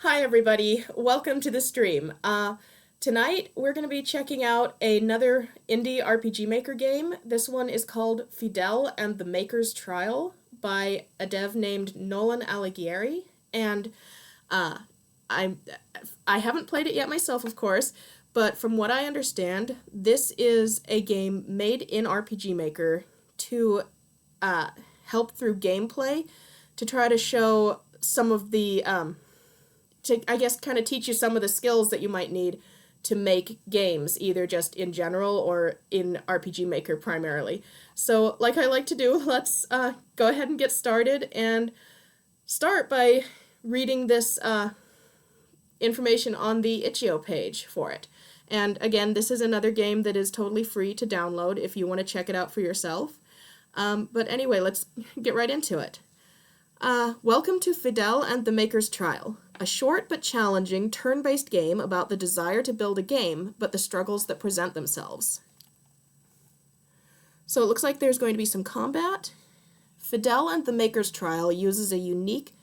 Hi everybody, welcome to the stream. Tonight we're going to be checking out another indie RPG Maker game. This one is called Fidel and the Maker's Trial by a dev named NolanAlighieri. And I haven't played it yet myself, of course, but from what I understand, this is a game made in RPG Maker to help through gameplay to try to show some of the to, I guess, kind of teach you some of the skills that you might need to make games, either just in general or in RPG Maker primarily. So, like I like to do, let's go ahead and get started and start by reading this information on the itch.io page for it. And again, this is another game that is totally free to download if you want to check it out for yourself. But anyway, let's get right into it. Welcome to Fidel and the Maker's Trial, a short but challenging turn-based game about the desire to build a game, but the struggles that present themselves. So it looks like there's going to be some combat. Fidel and the Maker's Trial uses a unique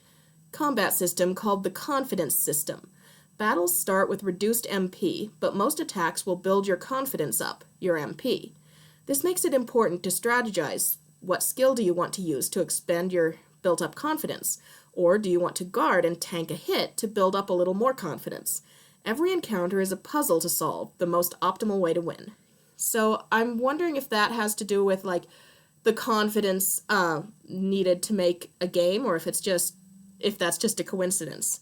combat system called the confidence system. Battles start with reduced MP, but most attacks will build your confidence up, your MP. This makes it important to strategize. What skill do you want to use to expand your built-up confidence? Or do you want to guard and tank a hit to build up a little more confidence? Every encounter is a puzzle to solve, the most optimal way to win. So I'm wondering if that has to do with, like, the confidence needed to make a game, or if that's just a coincidence.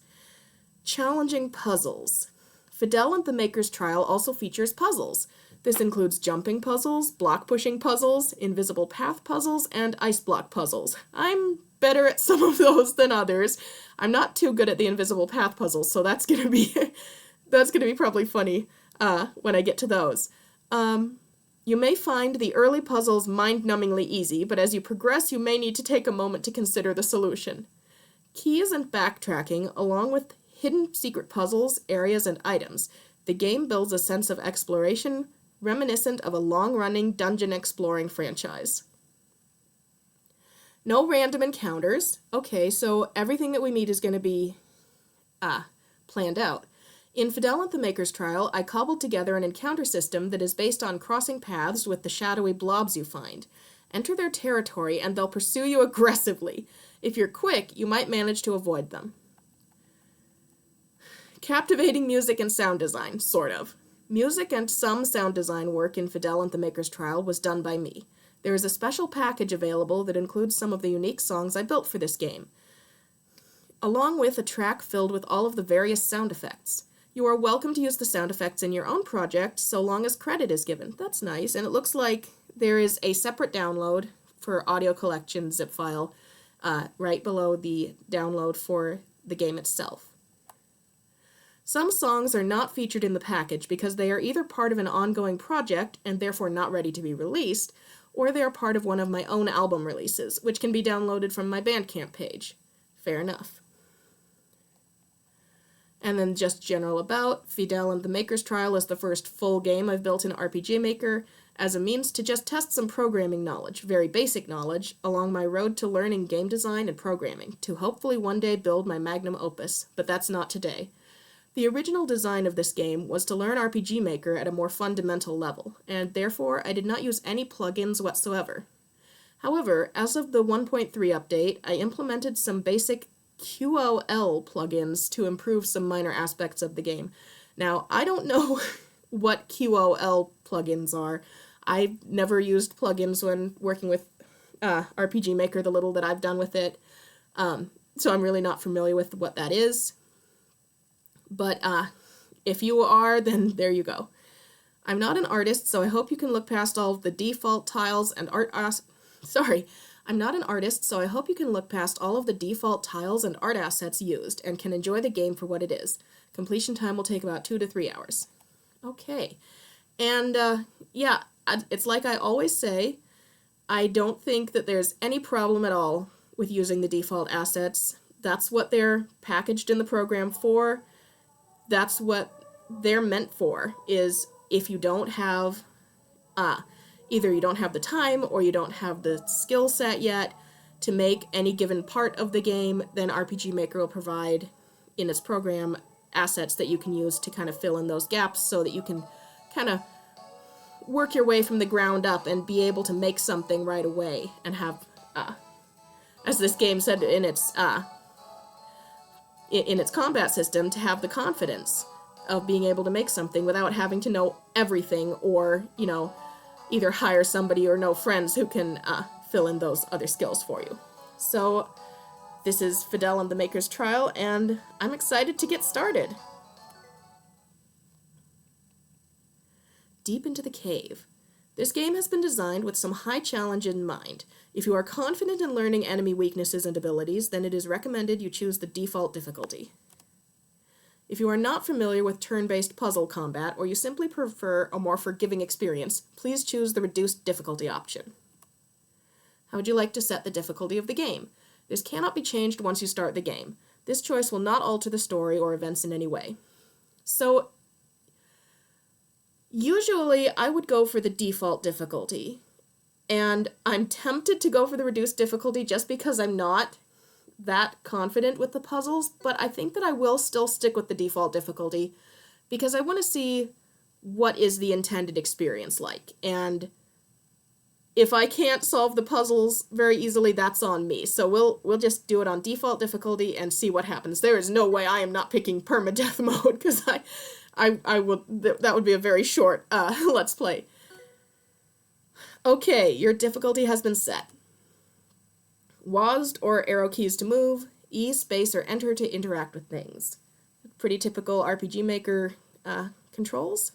Challenging puzzles. Fidel and the Maker's Trial also features puzzles. This includes jumping puzzles, block pushing puzzles, invisible path puzzles, and ice block puzzles. I'm better at some of those than others. I'm not too good at the invisible path puzzles, so that's gonna be probably funny when I get to those. You may find the early puzzles mind-numbingly easy, but as you progress, you may need to take a moment to consider the solution. Keys and backtracking, along with hidden secret puzzles, areas, and items. The game builds a sense of exploration reminiscent of a long-running dungeon exploring franchise. No random encounters. Okay, so everything that we meet is going to be planned out. In Fidel and the Maker's Trial, I cobbled together an encounter system that is based on crossing paths with the shadowy blobs you find. Enter their territory and they'll pursue you aggressively. If you're quick, you might manage to avoid them. Captivating music and sound design, sort of. Music and some sound design work in Fidel and the Maker's Trial was done by me. There is a special package available that includes some of the unique songs I built for this game, along with a track filled with all of the various sound effects. You are welcome to use the sound effects in your own project, so long as credit is given. That's nice, and it looks like there is a separate download for audio collection zip file right below the download for the game itself. Some songs are not featured in the package because they are either part of an ongoing project and therefore not ready to be released, or they are part of one of my own album releases, which can be downloaded from my Bandcamp page. Fair enough. And then just general about, Fidel and the Maker's Trial is the first full game I've built in RPG Maker as a means to just test some programming knowledge, very basic knowledge, along my road to learning game design and programming, to hopefully one day build my magnum opus, but that's not today. The original design of this game was to learn RPG Maker at a more fundamental level, and therefore I did not use any plugins whatsoever. However, as of the 1.3 update, I implemented some basic QOL plugins to improve some minor aspects of the game. Now, I don't know what QOL plugins are. I've never used plugins when working with RPG Maker, the little that I've done with it, so I'm really not familiar with what that is. But if you are, then there you go. I'm not an artist, so I hope you can look past all of the default tiles and I'm not an artist, so I hope you can look past all of the default tiles and art assets used and can enjoy the game for what it is. Completion time will take about 2 to 3 hours. Okay. And yeah, it's like I always say, I don't think that there's any problem at all with using the default assets. That's what they're packaged in the program for. That's what they're meant for, is if you don't have, either you don't have the time or you don't have the skill set yet to make any given part of the game, then RPG Maker will provide in its program assets that you can use to kind of fill in those gaps so that you can kind of work your way from the ground up and be able to make something right away and have, as this game said in its combat system, to have the confidence of being able to make something without having to know everything or, you know, either hire somebody or know friends who can fill in those other skills for you. So this is Fidel and the Maker's Trial, and I'm excited to get started. Deep into the cave. This game has been designed with some high challenge in mind. If you are confident in learning enemy weaknesses and abilities, then it is recommended you choose the default difficulty. If you are not familiar with turn-based puzzle combat, or you simply prefer a more forgiving experience, please choose the reduced difficulty option. How would you like to set the difficulty of the game? This cannot be changed once you start the game. This choice will not alter the story or events in any way. So, usually I would go for the default difficulty, and I'm tempted to go for the reduced difficulty just because I'm not that confident with the puzzles, but I think that I will still stick with the default difficulty because I want to see what is the intended experience like, and if I can't solve the puzzles very easily, that's on me. So we'll just do it on default difficulty and see what happens. There is no way I am not picking permadeath mode because I will. That would be a very short let's play. Okay, your difficulty has been set. WASD or arrow keys to move, E, space, or enter to interact with things. Pretty typical RPG Maker controls.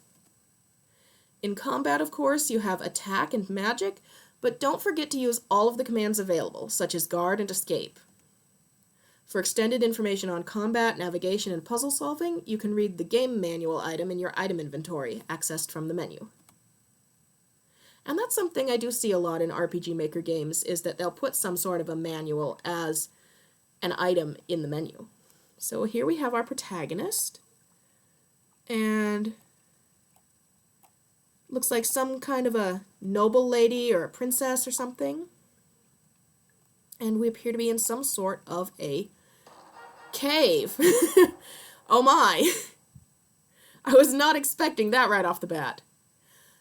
In combat, of course, you have attack and magic, but don't forget to use all of the commands available, such as guard and escape. For extended information on combat, navigation, and puzzle solving, you can read the game manual item in your item inventory, accessed from the menu. And that's something I do see a lot in RPG Maker games, is that they'll put some sort of a manual as an item in the menu. So here we have our protagonist, and looks like some kind of a noble lady or a princess or something. And we appear to be in some sort of a cave. Oh my! I was not expecting that right off the bat.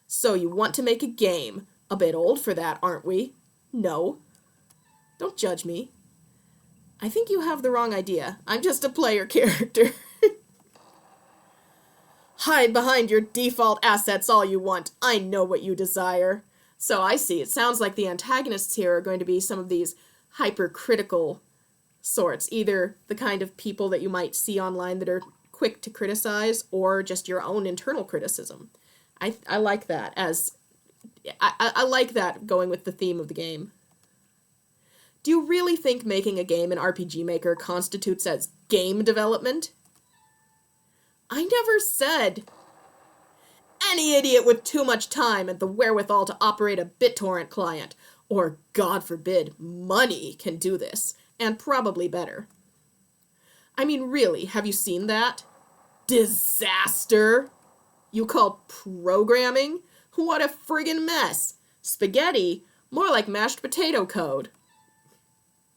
So you want to make a game. A bit old for that, aren't we? No. Don't judge me. I think you have the wrong idea. I'm just a player character. Hide behind your default assets all you want. I know what you desire. So I see. It sounds like the antagonists here are going to be some of these hypercritical sorts. Either the kind of people that you might see online that are quick to criticize, or just your own internal criticism. I like that as... I like that going with the theme of the game. Do you really think making a game in RPG Maker constitutes as game development? I never said. Any idiot with too much time and the wherewithal to operate a BitTorrent client, or, God forbid, money, can do this, and probably better. I mean, really, have you seen that? Disaster! You call programming? What a friggin' mess! Spaghetti? More like mashed potato code.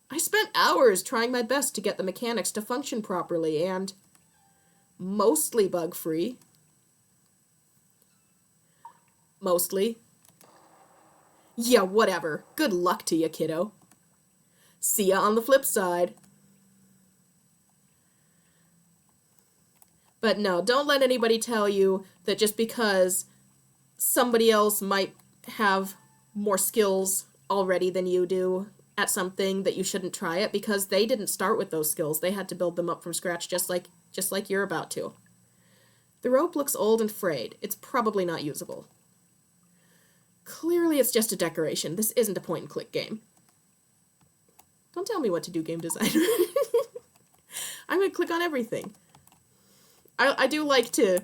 I spent hours trying my best to get the mechanics to function properly, and mostly bug-free. Mostly. Yeah, whatever. Good luck to you, kiddo. See ya on the flip side. But no, don't let anybody tell you that just because somebody else might have more skills already than you do at something that you shouldn't try it, because they didn't start with those skills. They had to build them up from scratch just like you're about to. The rope looks old and frayed. It's probably not usable. Clearly it's just a decoration. This isn't a point-and-click game. Don't tell me what to do, game designer. I'm going to click on everything. I do like to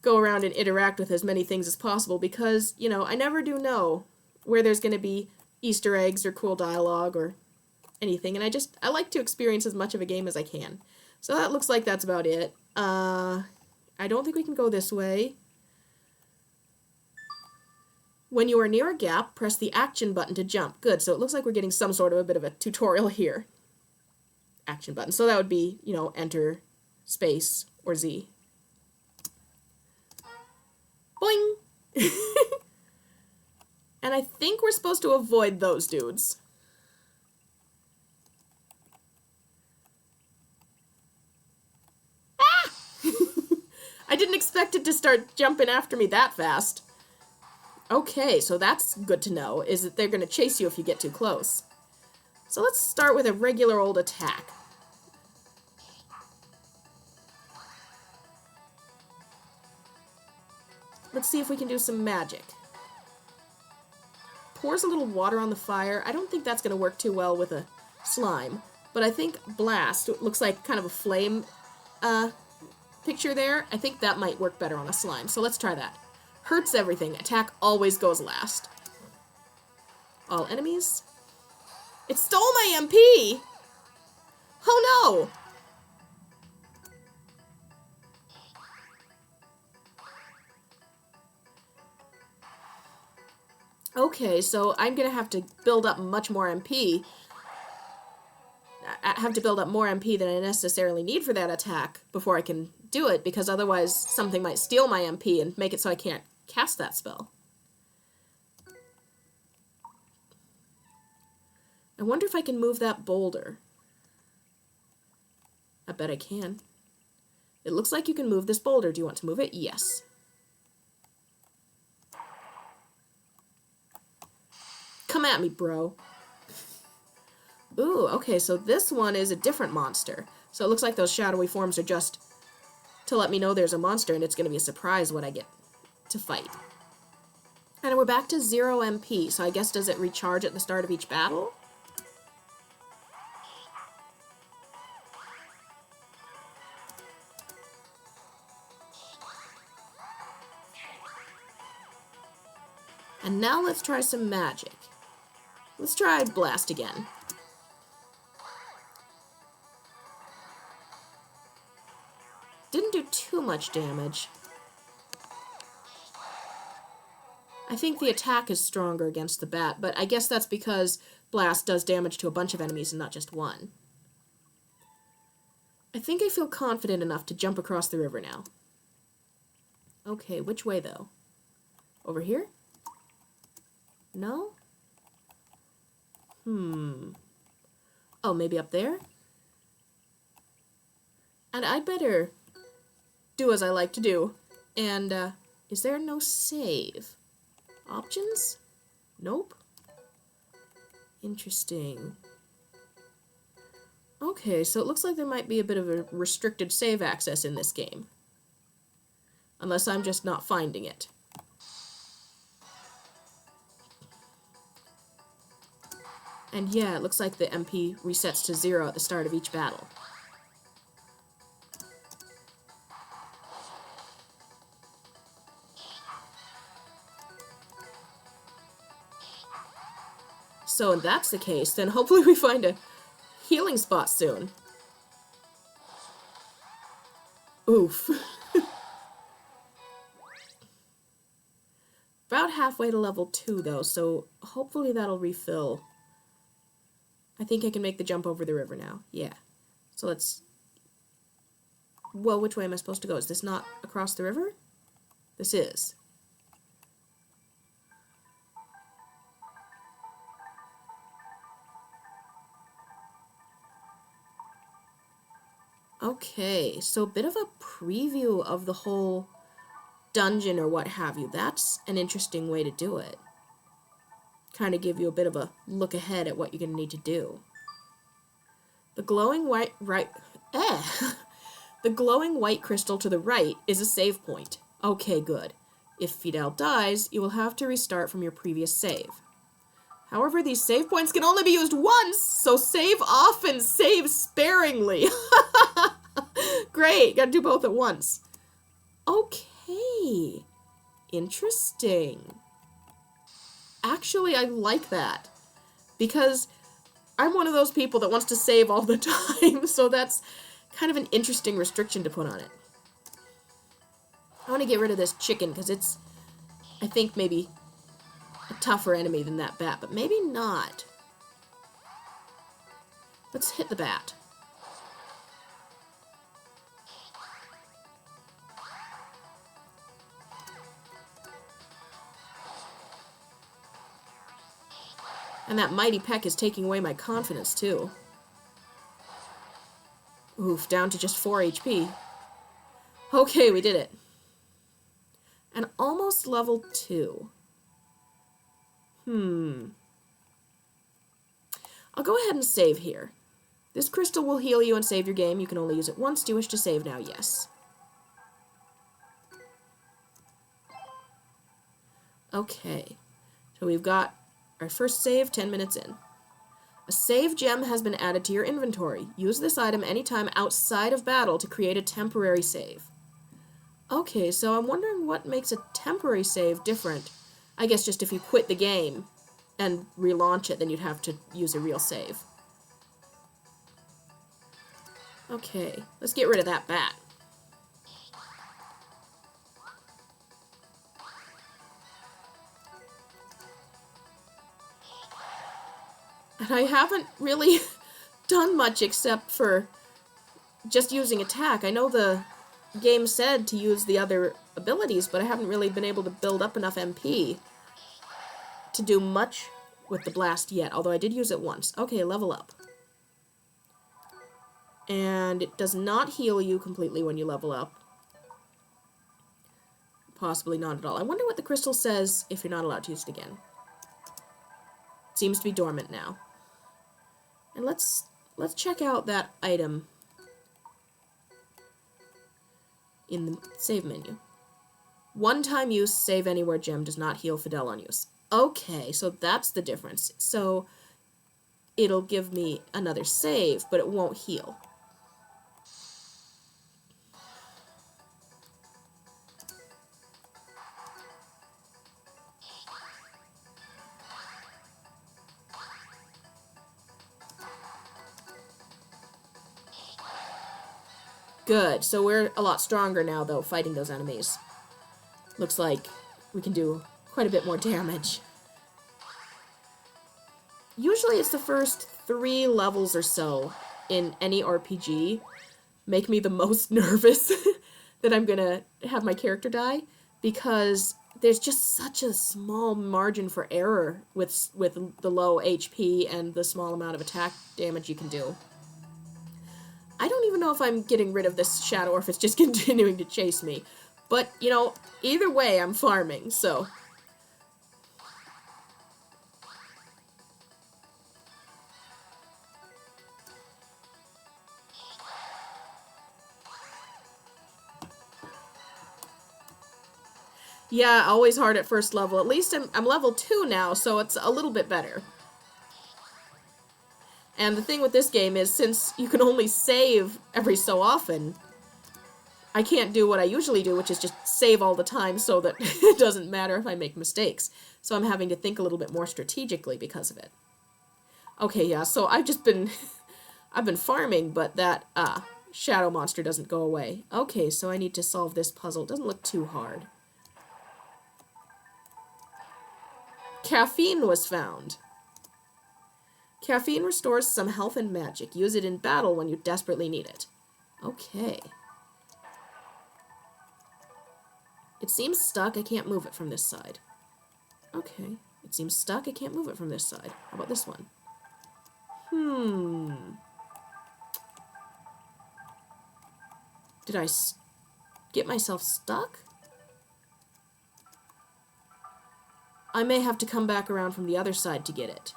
go around and interact with as many things as possible because, you know, I never do know where there's going to be Easter eggs or cool dialogue or anything, and I like to experience as much of a game as I can. So that looks like that's about it. I don't think we can go this way. When you are near a gap, press the action button to jump. Good, so it looks like we're getting some sort of a bit of a tutorial here. Action button. So that would be, you know, enter space, or Z. Boing! And I think we're supposed to avoid those dudes. Ah! I didn't expect it to start jumping after me that fast. Okay, so that's good to know, is that they're going to chase you if you get too close. So let's start with a regular old attack. Let's see if we can do some magic. Pours a little water on the fire. I don't think that's going to work too well with a slime, but I think blast looks like kind of a flame picture there. I think that might work better on a slime, so let's try that. Hurts everything. Attack always goes last. All enemies. It stole my MP! Oh no! Okay, so I'm gonna have to build up much more MP. I have to build up more MP than I necessarily need for that attack before I can do it, because otherwise something might steal my MP and make it so I can't cast that spell. I wonder if I can move that boulder. I bet I can. It looks like you can move this boulder. Do you want to move it? Yes. Come at me, bro. Ooh, okay, so this one is a different monster. So it looks like those shadowy forms are just to let me know there's a monster, and it's going to be a surprise when I get to fight. And we're back to 0 MP, so I guess does it recharge at the start of each battle? And now let's try some magic. Let's try blast again. Didn't do too much damage. I think the attack is stronger against the bat, but I guess that's because blast does damage to a bunch of enemies and not just one. I think I feel confident enough to jump across the river now. Okay, which way though? Over here? No? Oh, maybe up there? And I'd better do as I like to do. And, is there no save? Options? Nope. Interesting. Okay, so it looks like there might be a bit of a restricted save access in this game. Unless I'm just not finding it. And yeah, it looks like the MP resets to 0 at the start of each battle. So if that's the case, then hopefully we find a healing spot soon. Oof. About halfway to level 2 though, so hopefully that'll refill. I think I can make the jump over the river now. Yeah. So let's... Well, which way am I supposed to go? Is this not across the river? This is. Okay, so a bit of a preview of the whole dungeon or what have you. That's an interesting way to do it. Kind of give you a bit of a look ahead at what you're going to need to do. The glowing white The glowing white crystal to the right is a save point. Okay, good. If Fidel dies, you will have to restart from your previous save. However, these save points can only be used once, so save often, save sparingly. Great, gotta do both at once. Okay, interesting. Actually, I like that, because I'm one of those people that wants to save all the time, so that's kind of an interesting restriction to put on it. I want to get rid of this chicken, because it's, I think, maybe a tougher enemy than that bat, but maybe not. Let's hit the bat. And that mighty peck is taking away my confidence, too. Oof, down to just 4 HP. Okay, we did it. And almost level 2. I'll go ahead and save here. This crystal will heal you and save your game. You can only use it once. Do you wish to save now? Yes. Okay. So we've got our first save 10 minutes in. A save gem has been added to your inventory. Use this item anytime outside of battle to create a temporary save. Okay, so I'm wondering what makes a temporary save different. I guess just if you quit the game and relaunch it, then you'd have to use a real save. Okay, let's get rid of that bat. And I haven't really done much except for just using attack. I know the game said to use the other abilities, but I haven't really been able to build up enough MP to do much with the blast yet, although I did use it once. Okay, level up. And it does not heal you completely when you level up. Possibly not at all. I wonder what the crystal says if you're not allowed to use it again. It seems to be dormant now. And let's check out that item in the save menu. One-time use, save anywhere gem does not heal Fidel on use. Okay, so that's the difference. So it'll give me another save, but it won't heal. Good, so we're a lot stronger now, though, fighting those enemies. Looks like we can do quite a bit more damage. Usually it's the first 3 levels or so in any RPG make me the most nervous that I'm gonna have my character die, because there's just such a small margin for error with the low HP and the small amount of attack damage you can do. I don't even know if I'm getting rid of this shadow or if it's just continuing to chase me. But, you know, either way, I'm farming, so. Yeah, always hard at first level. At least I'm level 2 now, so it's a little bit better. And the thing with this game is, since you can only save every so often, I can't do what I usually do, which is just save all the time so that it doesn't matter if I make mistakes. So I'm having to think a little bit more strategically because of it. Okay, yeah, so I've just been... I've been farming, but that shadow monster doesn't go away. Okay, so I need to solve this puzzle. It doesn't look too hard. Caffeine was found. Caffeine restores some health and magic. Use it in battle when you desperately need it. Okay. It seems stuck. I can't move it from this side. Okay. It seems stuck. I can't move it from this side. How about this one? Did I get myself stuck? I may have to come back around from the other side to get it.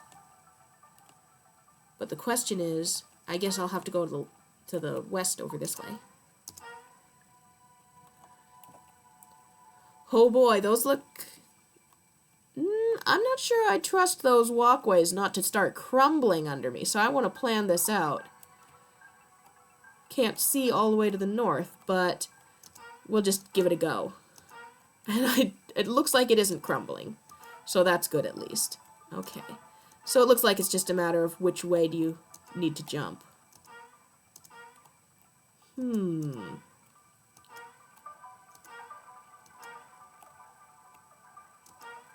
But the question is, I guess I'll have to go to the west over this way. Oh boy, those look... I'm not sure I trust those walkways not to start crumbling under me, so I want to plan this out. Can't see all the way to the north, but we'll just give it a go. And it looks like it isn't crumbling, so that's good at least. Okay. So it looks like it's just a matter of which way do you need to jump.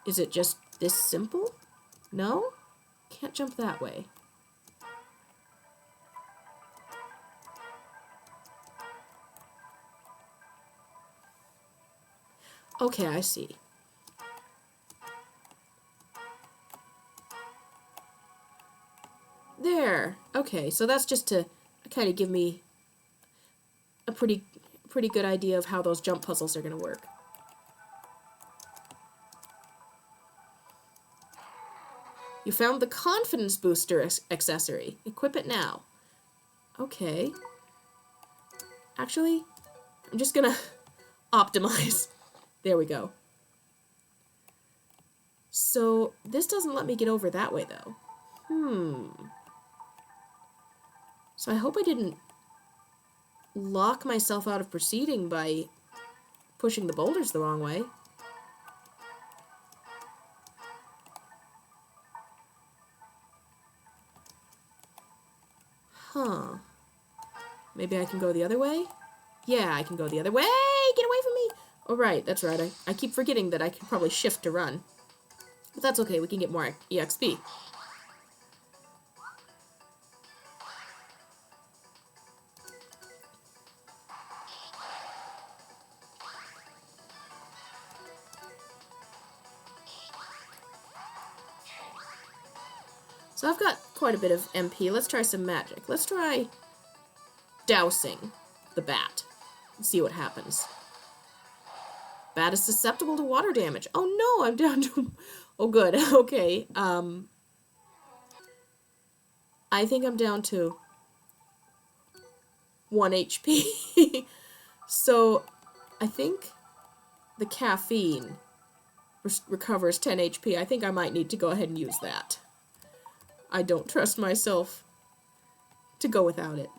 Is it just this simple? No? Can't jump that way. Okay, I see. Okay, so that's just to kind of give me a pretty good idea of how those jump puzzles are going to work. You found the confidence booster accessory. Equip it now. Okay. Actually, I'm just gonna optimize. There we go. So, this doesn't let me get over that way, though. So I hope I didn't lock myself out of proceeding by pushing the boulders the wrong way. Huh. Maybe I can go the other way? Yeah, I can go the other way! Get away from me! Oh, right, that's right. I keep forgetting that I can probably shift to run. But that's okay, we can get more EXP. So I've got quite a bit of MP. Let's try some magic. Let's try dousing the bat and see what happens. Bat is susceptible to water damage. Oh no, I'm down to... Oh good, okay. I think I'm down to 1 HP. So I think the caffeine recovers 10 HP. I think I might need to go ahead and use that. I don't trust myself to go without it.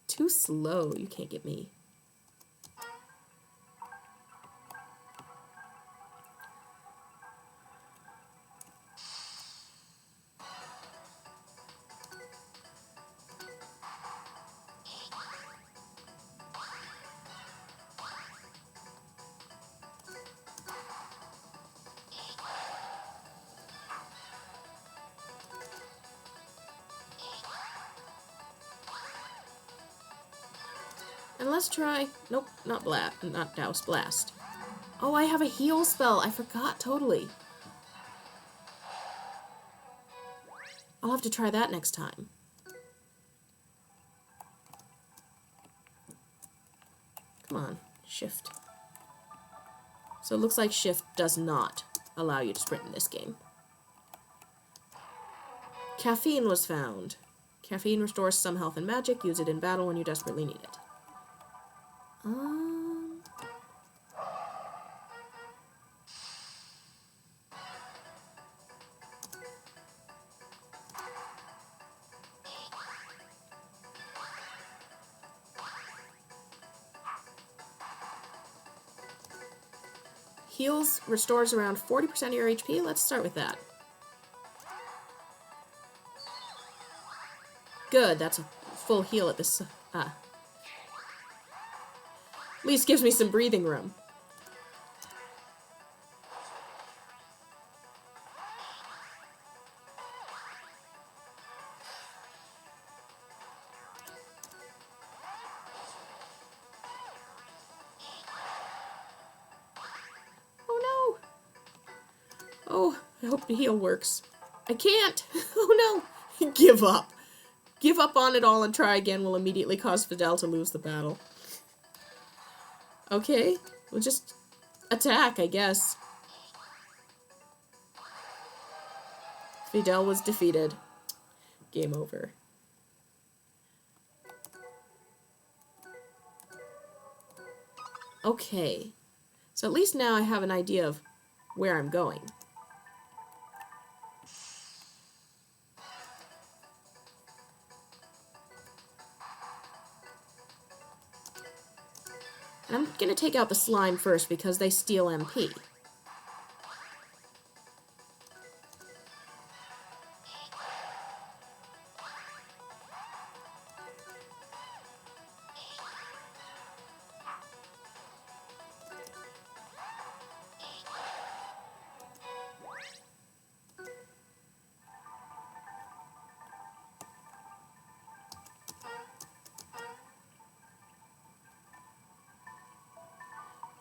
Too slow. You can't get me. And let's try... Nope, not douse, blast. Oh, I have a heal spell. I forgot totally. I'll have to try that next time. Come on, shift. So it looks like shift does not allow you to sprint in this game. Caffeine was found. Caffeine restores some health and magic. Use it in battle when you desperately need it. Heals restores around 40% of your HP. Let's start with that. Good, that's a full heal at this. At least gives me some breathing room. Oh no! Oh, I hope the heal works. I can't! Oh no! Give up. Give up on it all and try again will immediately cause Fidel to lose the battle. Okay, we'll just attack, I guess. Fidel was defeated. Game over. Okay, so at least now I have an idea of where I'm going. And I'm going to take out the slime first because they steal MP.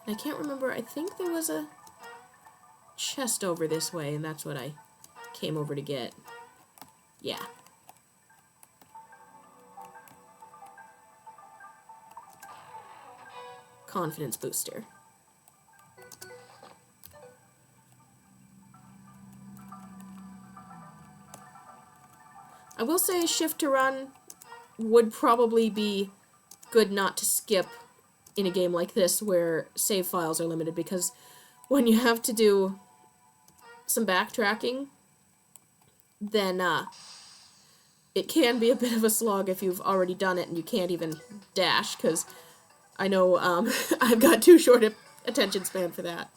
I can't remember, I think there was a chest over this way, and that's what I came over to get. Yeah. Confidence booster. I will say shift to run would probably be good not to skip in a game like this where save files are limited, because when you have to do some backtracking, then it can be a bit of a slog if you've already done it and you can't even dash, because I know I've got too short an attention span for that.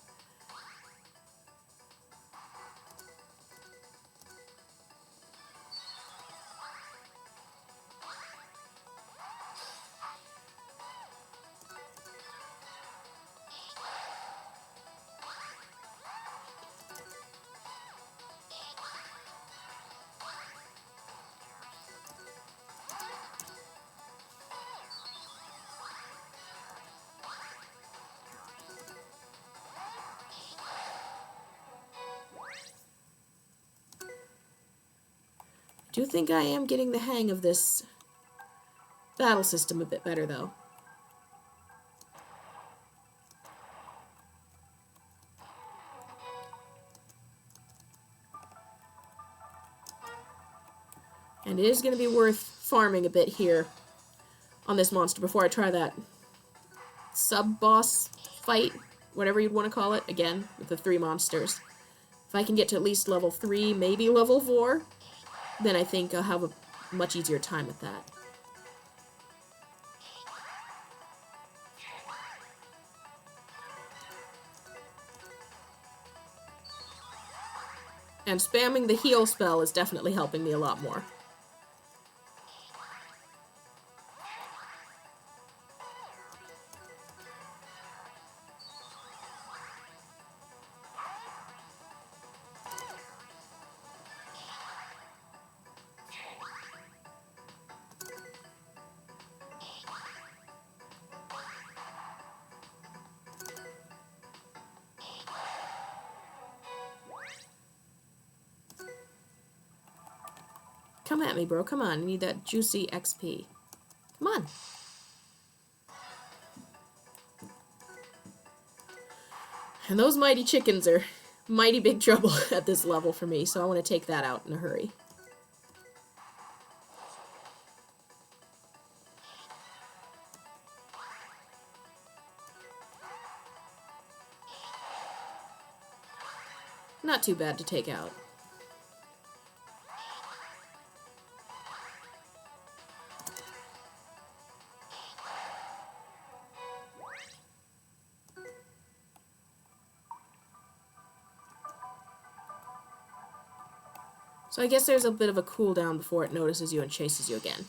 I do think I am getting the hang of this battle system a bit better, though. And it is going to be worth farming a bit here on this monster before I try that sub-boss fight, whatever you'd want to call it, again, with the 3 monsters. If I can get to at least level 3, maybe level 4, then I think I'll have a much easier time with that. And spamming the heal spell is definitely helping me a lot more. Come at me, bro. Come on. I need that juicy XP. Come on. And those mighty chickens are mighty big trouble at this level for me, so I want to take that out in a hurry. Not too bad to take out. So I guess there's a bit of a cooldown before it notices you and chases you again.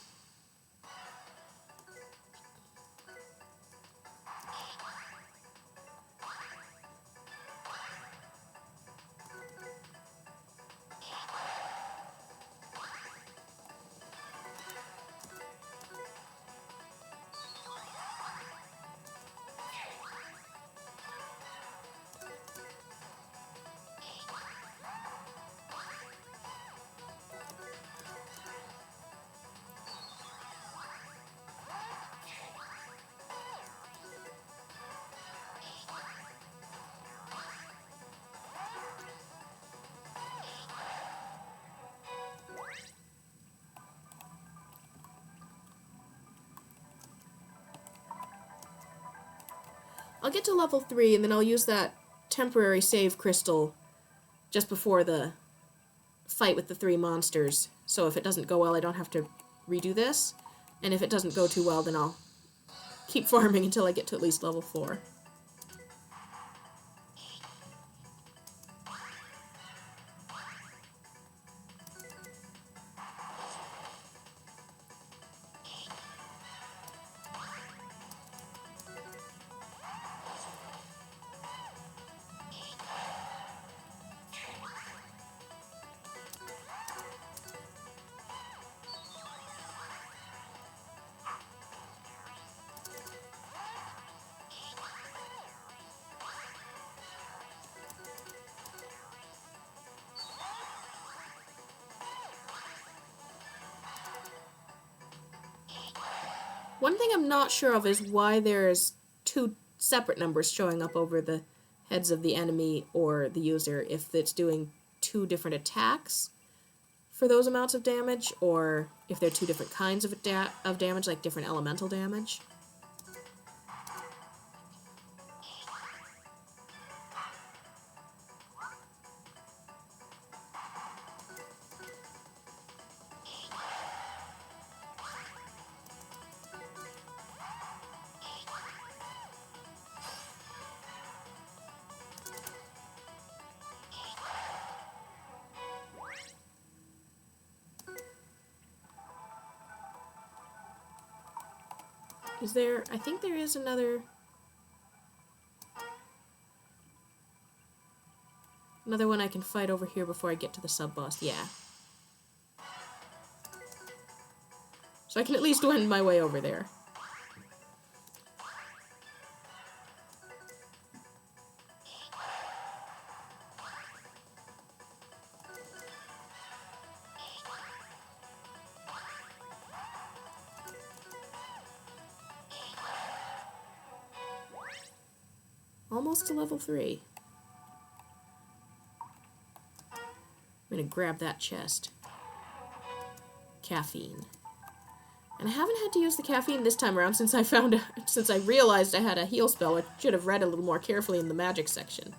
I'll get to level 3, and then I'll use that temporary save crystal just before the fight with the 3 monsters. So if it doesn't go well, I don't have to redo this. And if it doesn't go too well, then I'll keep farming until I get to at least level 4. One thing I'm not sure of is why there's two separate numbers showing up over the heads of the enemy or the user, if it's doing two different attacks for those amounts of damage, or if they're two different kinds of damage, like different elemental damage. Is there... I think there is another one I can fight over here before I get to the sub-boss. Yeah. So I can at least wend my way over there. Almost to level 3. I'm gonna grab that chest. Caffeine. And I haven't had to use the caffeine this time around since I realized I had a heal spell. I should have read a little more carefully in the magic section.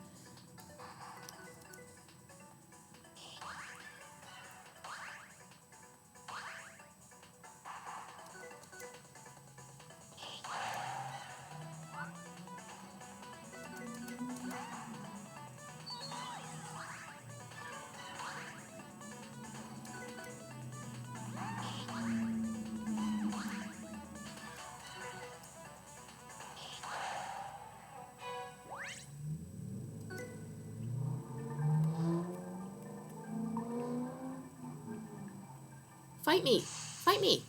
Fight me! Fight me!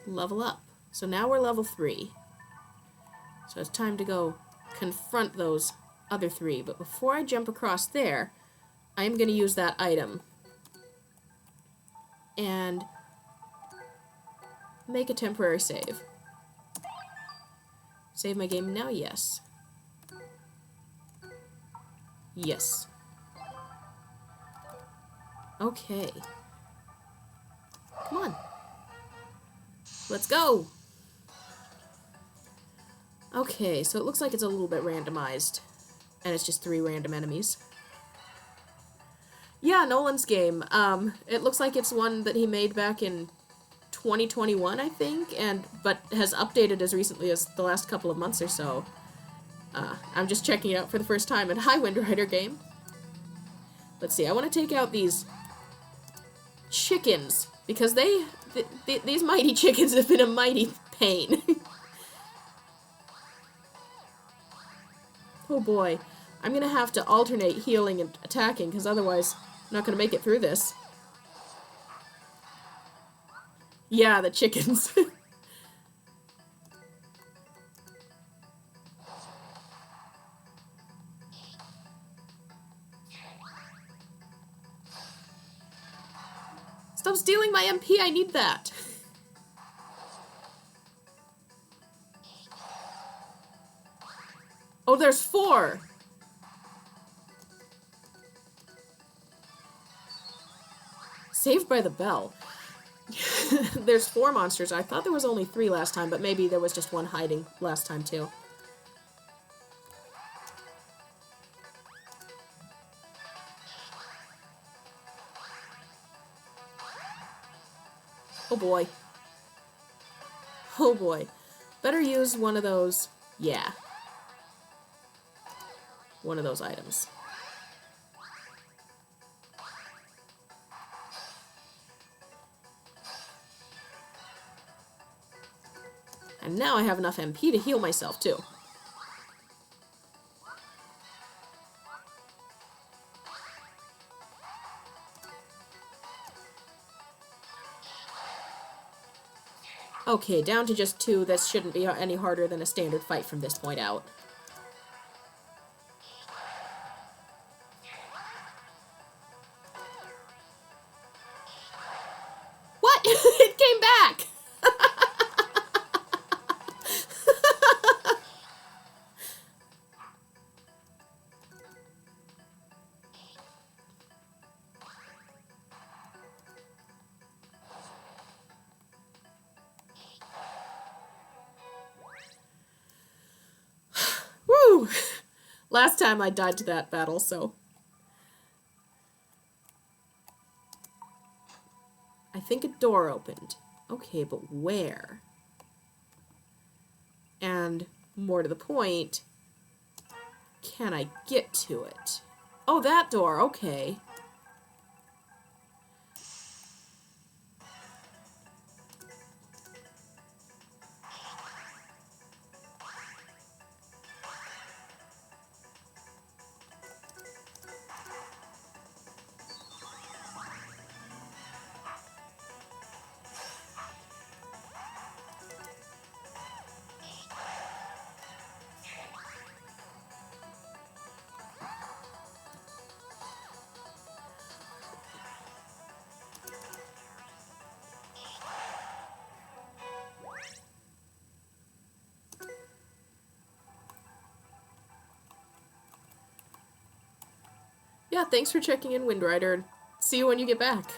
Level up. So now we're level 3. So it's time to go confront those other 3. But before I jump across there, I'm going to use that item and make a temporary save. Save my game now? Yes. Yes. Okay. Come on. Let's go! Okay, so it looks like it's a little bit randomized. And it's just 3 random enemies. Yeah, Nolan's game. It looks like it's one that he made back in 2021, I think, but has updated as recently as the last couple of months or so. I'm just checking it out for the first time, and hi, Wind Rider game. Let's see, I want to take out these chickens, because these mighty chickens have been a mighty pain. Oh boy. I'm gonna have to alternate healing and attacking, because otherwise I'm not gonna make it through this. Yeah, the chickens. Stop stealing my MP, I need that. Oh, there's 4. Saved by the bell. There's 4 monsters. I thought there was only 3 last time, but maybe there was just 1 hiding last time too. Oh boy. Oh boy. Better use one of those. Yeah. One of those items. And now I have enough MP to heal myself, too. Okay, down to just 2. This shouldn't be any harder than a standard fight from this point out. What? It came back! Woo! Last time I died to that battle, so... I think a door opened. Okay, but where? And, more to the point, can I get to it? Oh, that door, okay. Yeah, thanks for checking in, Windrider. See you when you get back.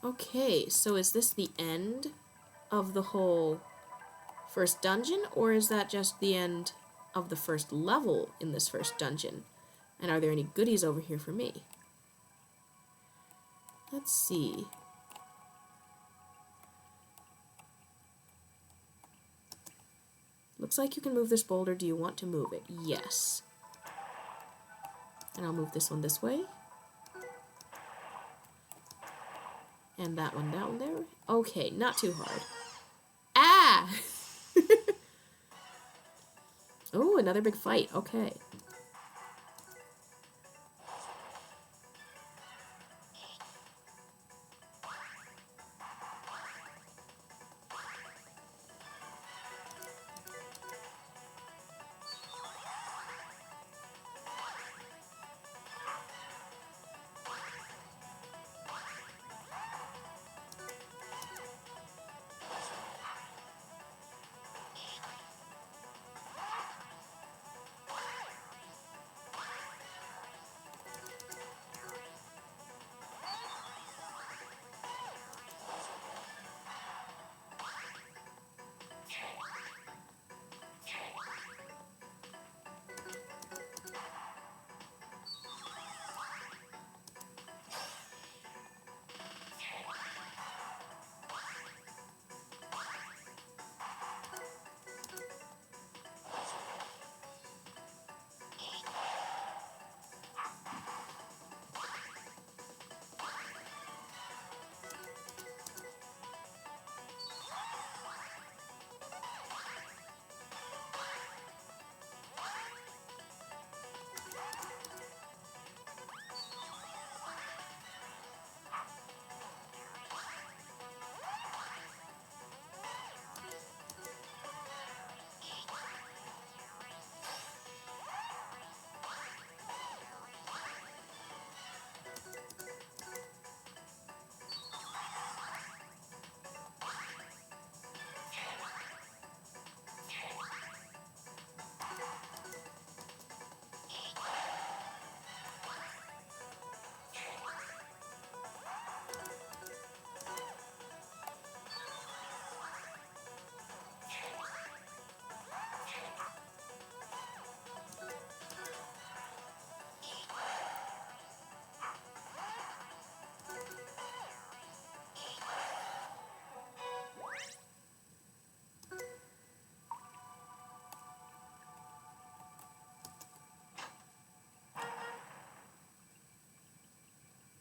Okay, so is this the end of the whole first dungeon, or is that just the end of the first level in this first dungeon? And are there any goodies over here for me? Let's see. Looks like you can move this boulder. Do you want to move it? Yes. And I'll move this one this way. And that one down there. Okay, not too hard. Ah! Oh, another big fight. Okay.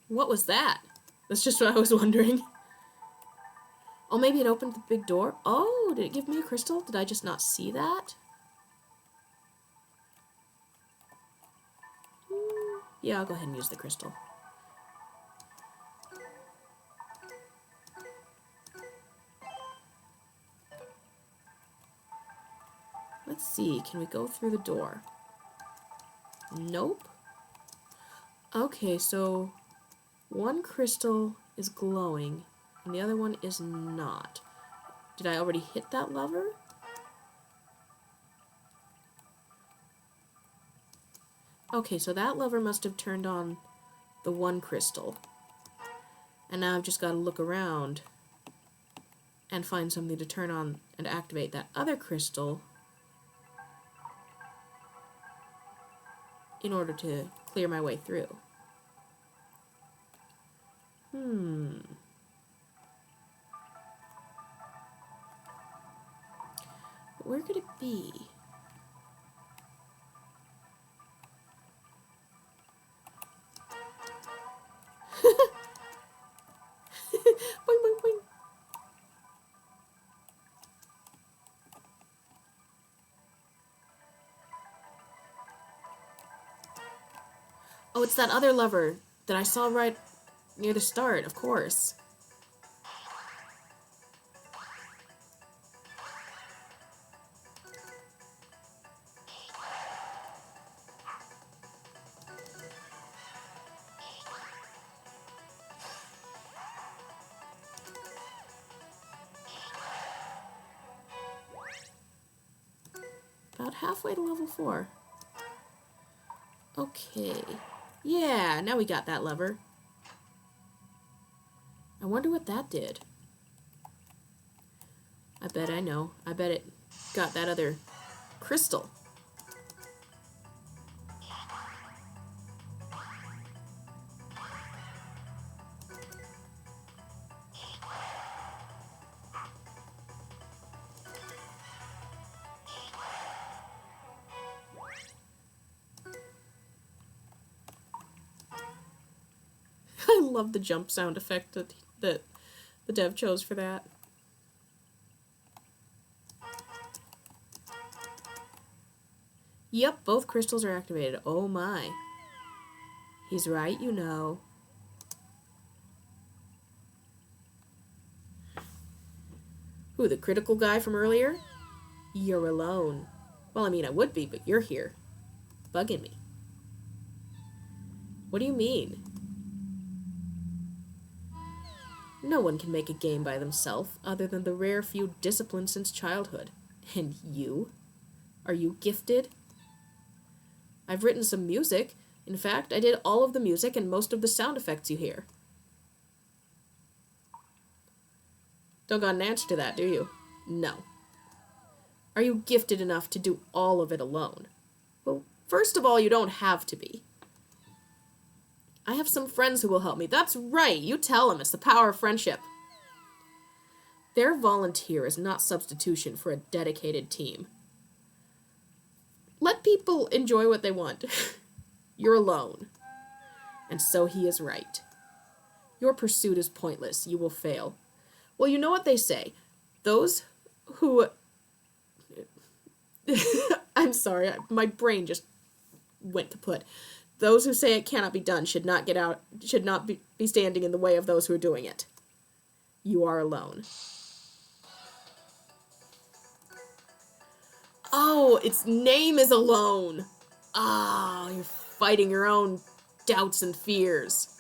What was that? That's just what I was wondering. Oh, maybe it opened the big door? Oh, did it give me a crystal? Did I just not see that? Yeah, I'll go ahead and use the crystal. Let's see, can we go through the door? Nope. Okay, so one crystal is glowing and the other one is not. Did I already hit that lever? Okay, so that lever must have turned on the one crystal. And now I've just got to look around and find something to turn on and activate that other crystal in order to clear my way through. Where could it be? Boing, boing, boing. Oh, it's that other lever that I saw right near the start, of course. About halfway to level 4. Okay. Yeah, now we got that lever. I wonder what that did. I bet I know. I bet it got that other crystal. I love the jump sound effect that the dev chose for that. Yep, both crystals are activated. Oh my. He's right, you know. Who, the critical guy from earlier? You're alone. Well, I mean, I would be, but you're here. Bugging me. What do you mean? No one can make a game by themselves, other than the rare few disciplined since childhood. And you? Are you gifted? I've written some music. In fact, I did all of the music and most of the sound effects you hear. Don't got an answer to that, do you? No. Are you gifted enough to do all of it alone? Well, first of all, you don't have to be. I have some friends who will help me. That's right, you tell them. It's the power of friendship. Their volunteer is not substitution for a dedicated team. Let people enjoy what they want. You're alone. And so he is right. Your pursuit is pointless. You will fail. Well, you know what they say. Those who... I'm sorry, my brain just went kaput. Those who say it cannot be done should not be standing in the way of those who are doing it. You are alone. Oh, its name is Alone. Ah, you're fighting your own doubts and fears.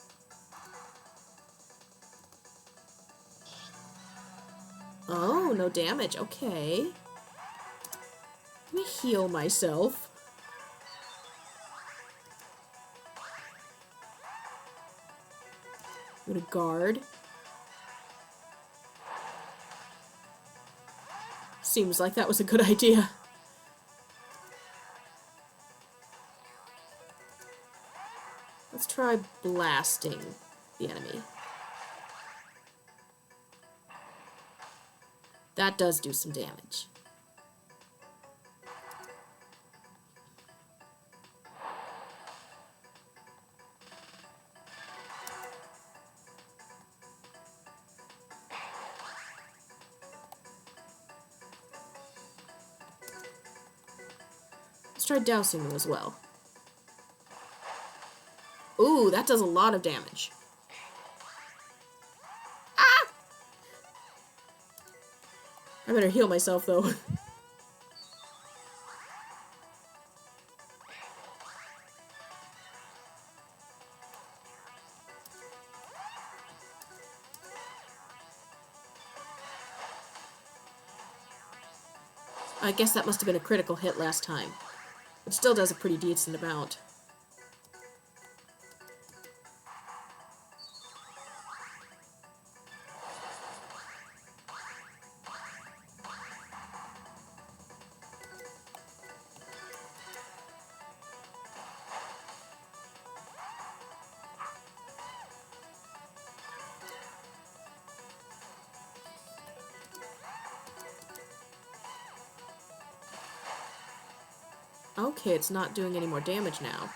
Oh, no damage. Okay. Let me heal myself. I'm gonna guard. Seems like that was a good idea. Let's try blasting the enemy. That does do some damage. Let's try dousing them as well. Ooh, that does a lot of damage. Ah! I better heal myself, though. I guess that must have been a critical hit last time. It still does a pretty decent amount. Okay, it's not doing any more damage now.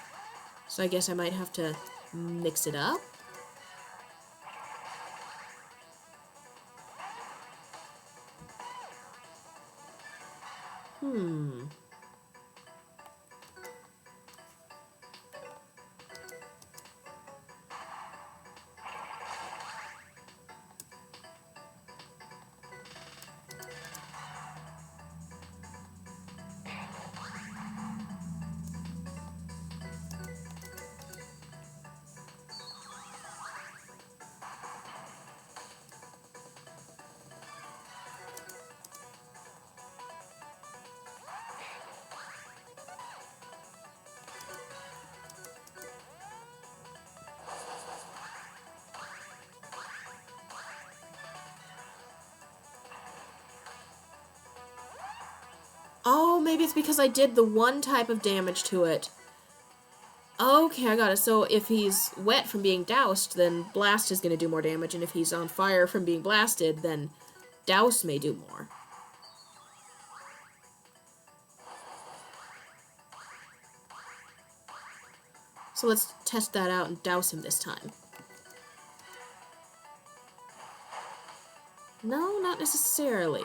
So I guess I might have to mix it up? Oh, maybe it's because I did the one type of damage to it. Okay, I got it. So if he's wet from being doused, then blast is going to do more damage, and if he's on fire from being blasted, then douse may do more. So let's test that out and douse him this time. No, not necessarily.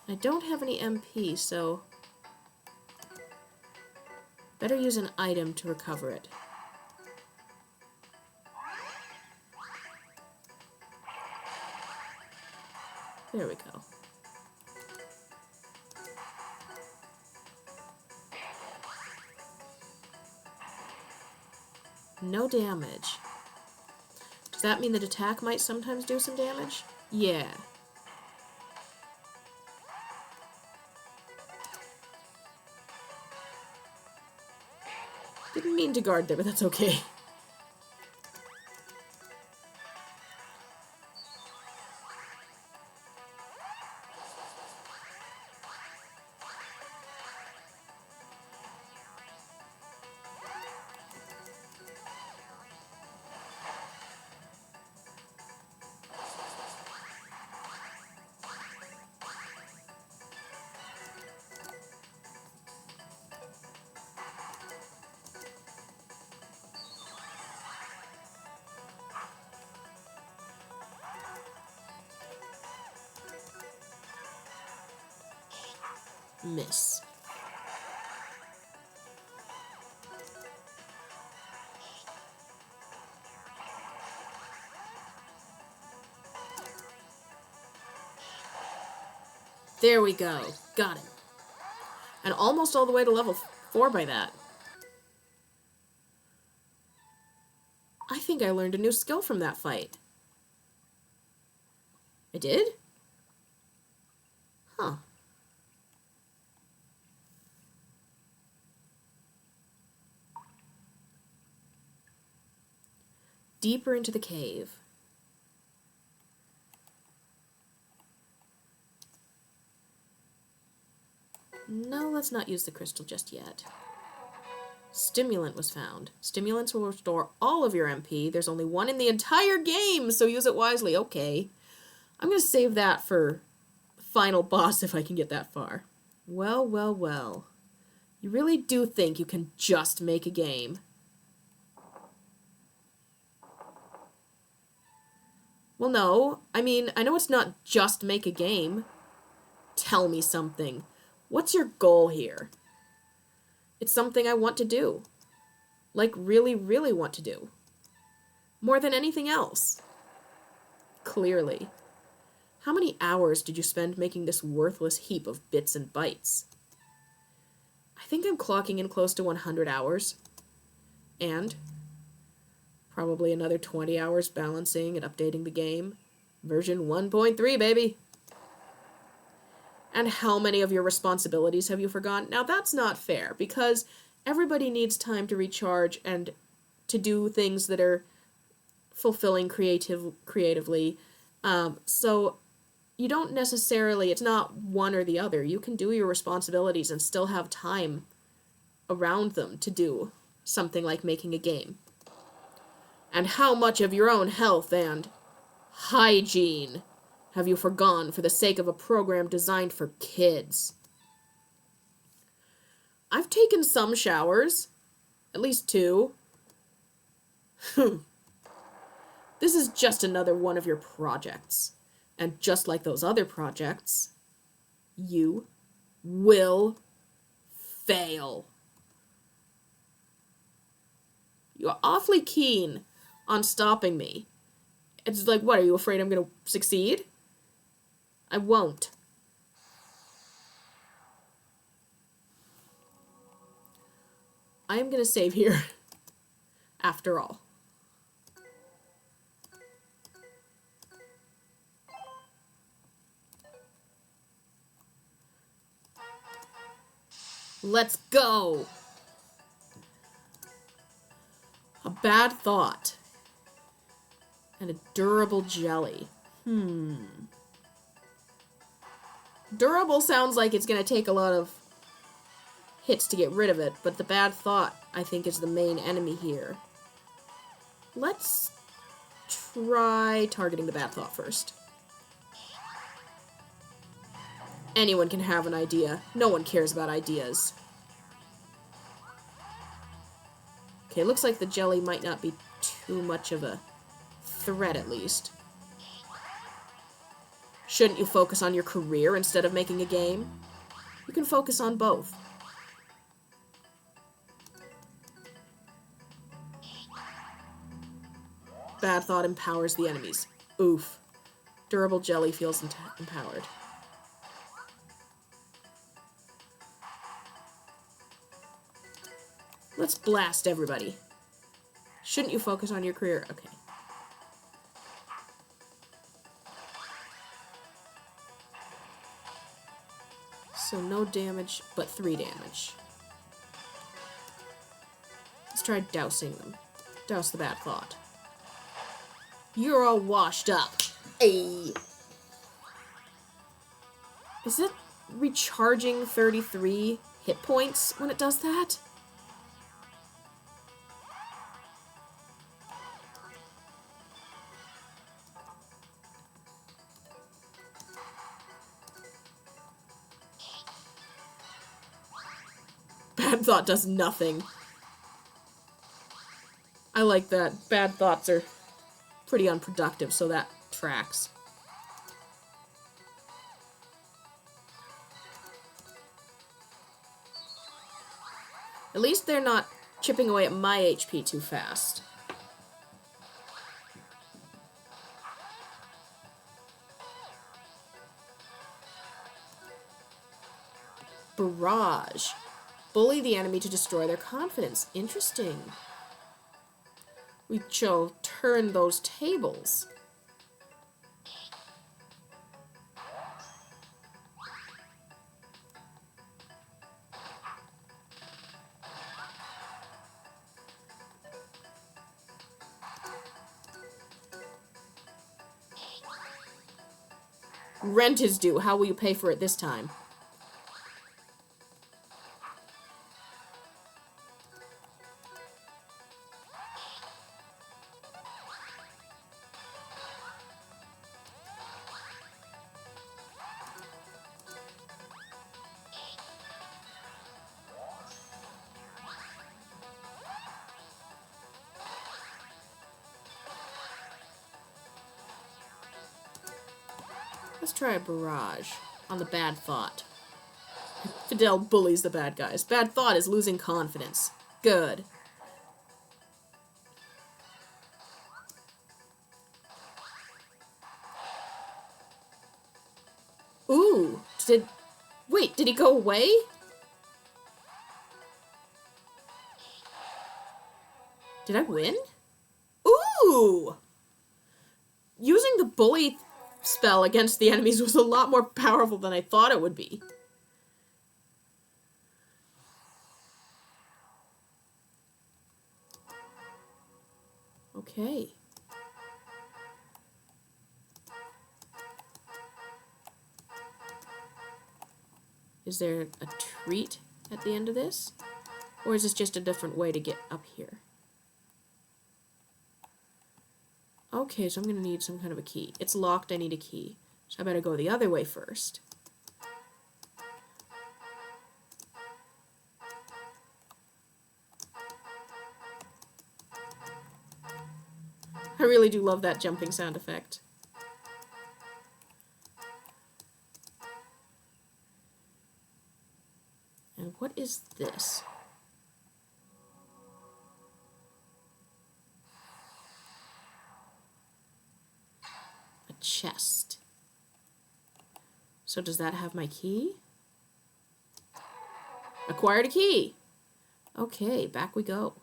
I don't have any MP, so better use an item to recover it. There we go. No damage. Does that mean that attack might sometimes do some damage? Yeah. Didn't mean to guard there, but that's okay. Miss. There we go. Got him. And almost all the way to level 4 by that. I think I learned a new skill from that fight. I did? Huh. Deeper into the cave. No, let's not use the crystal just yet. Stimulant was found. Stimulants will restore all of your MP. There's only one in the entire game, so use it wisely. Okay. I'm going to save that for final boss if I can get that far. Well, well, well. You really do think you can just make a game? Well, no. I mean, I know it's not just make a game. Tell me something. What's your goal here? It's something I want to do. Like, really, really want to do. More than anything else. Clearly. How many hours did you spend making this worthless heap of bits and bytes? I think I'm clocking in close to 100 hours. And probably another 20 hours balancing and updating the game. Version 1.3, baby! And how many of your responsibilities have you forgotten? Now, that's not fair, because everybody needs time to recharge and to do things that are fulfilling creatively. So you don't necessarily, it's not one or the other. You can do your responsibilities and still have time around them to do something like making a game. And how much of your own health and hygiene have you forgone for the sake of a program designed for kids? I've taken some showers. At least 2. This is just another one of your projects. And just like those other projects, you will fail. You're awfully keen on stopping me. It's like, what, are you afraid I'm going to succeed? I won't. I am going to save here, after all. Let's go! A bad thought. And a durable jelly. Durable sounds like it's going to take a lot of hits to get rid of it, but the bad thought, I think, is the main enemy here. Let's try targeting the bad thought first. Anyone can have an idea. No one cares about ideas. Okay, looks like the jelly might not be too much of a threat, at least. Shouldn't you focus on your career instead of making a game? You can focus on both. Bad thought empowers the enemies. Oof. Durable jelly feels empowered. Let's blast everybody. Shouldn't you focus on your career? Okay. So no damage, but 3 damage. Let's try dousing them. Douse the bad thought. You're all washed up. Hey. Is it recharging 33 hit points when it does that? Bad thought does nothing. I like that. Bad thoughts are pretty unproductive, so that tracks. At least they're not chipping away at my HP too fast. Barrage. Bully the enemy to destroy their confidence. Interesting. We shall turn those tables. Rent is due. How will you pay for it this time? Let's try a barrage on the bad thought. Fidel bullies the bad guys. Bad thought is losing confidence. Good. Ooh, wait, did he go away? Did I win? Ooh! Using the bully spell against the enemies was a lot more powerful than I thought it would be. Okay. Is there a treat at the end of this? Or is this just a different way to get up here? Okay, so I'm going to need some kind of a key. It's locked, I need a key. So I better go the other way first. I really do love that jumping sound effect. And what is this? A chest. So does that have my key? Acquired a key! Okay, back we go.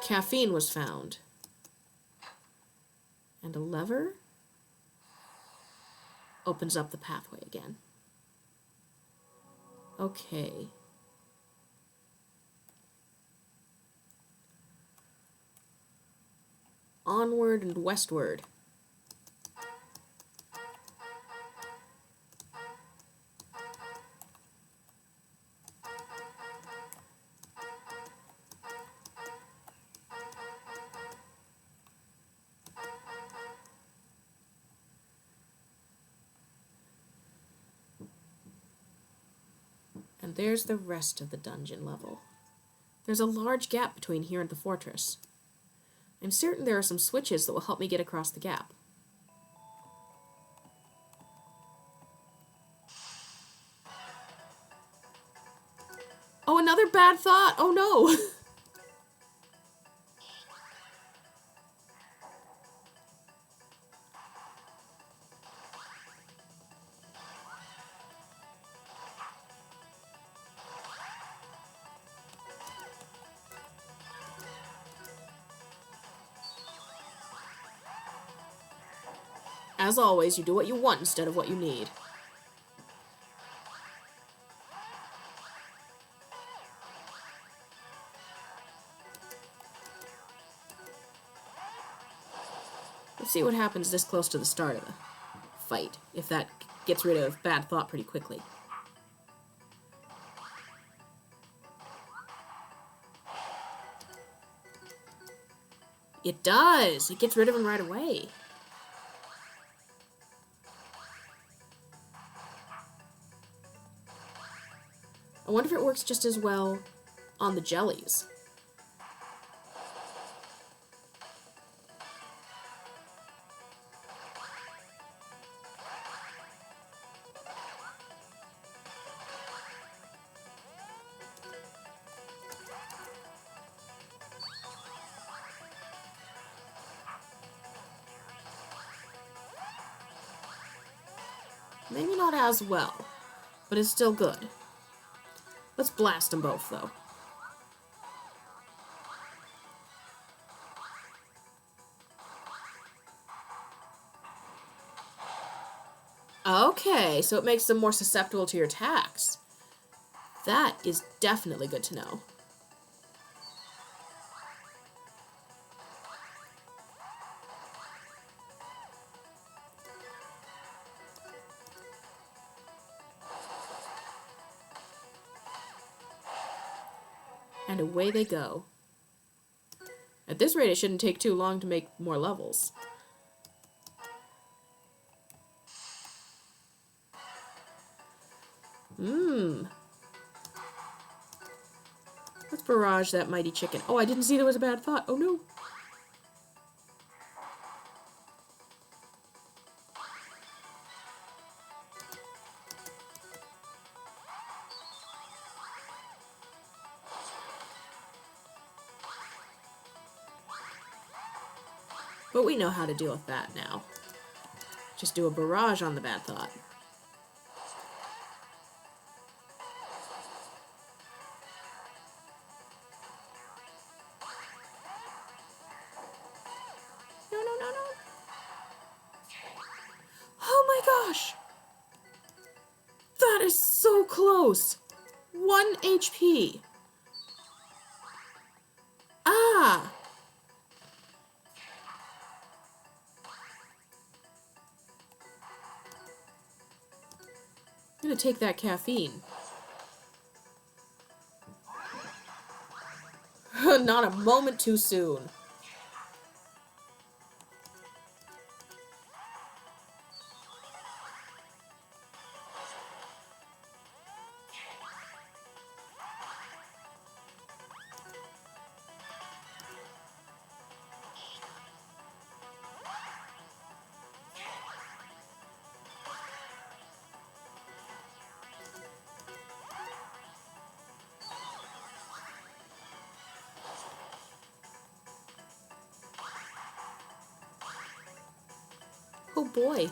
Caffeine was found. And a lever opens up the pathway again. Okay. Onward and westward. And there's the rest of the dungeon level. There's a large gap between here and the fortress. I'm certain there are some switches that will help me get across the gap. Oh, another bad thought! Oh no! As always, you do what you want instead of what you need. Let's see what happens this close to the start of the fight, if that gets rid of bad thought pretty quickly. It does! It gets rid of him right away. I wonder if it works just as well on the jellies. Maybe not as well, but it's still good. Let's blast them both, though. Okay, so it makes them more susceptible to your attacks. That is definitely good to know. And away they go. At this rate, it shouldn't take too long to make more levels. Let's barrage that mighty chicken. Oh, I didn't see there was a bad thought. Oh, no. But we know how to deal with that now. Just do a barrage on the bad thought. No, no, no, no. Oh my gosh! That is so close! 1 HP. Ah! I'm gonna take that caffeine. Not a moment too soon. Oh boy.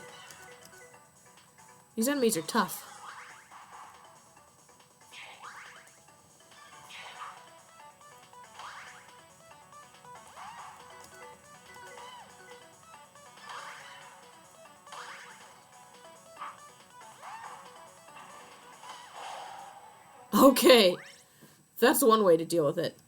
These enemies are tough. Okay. That's one way to deal with it.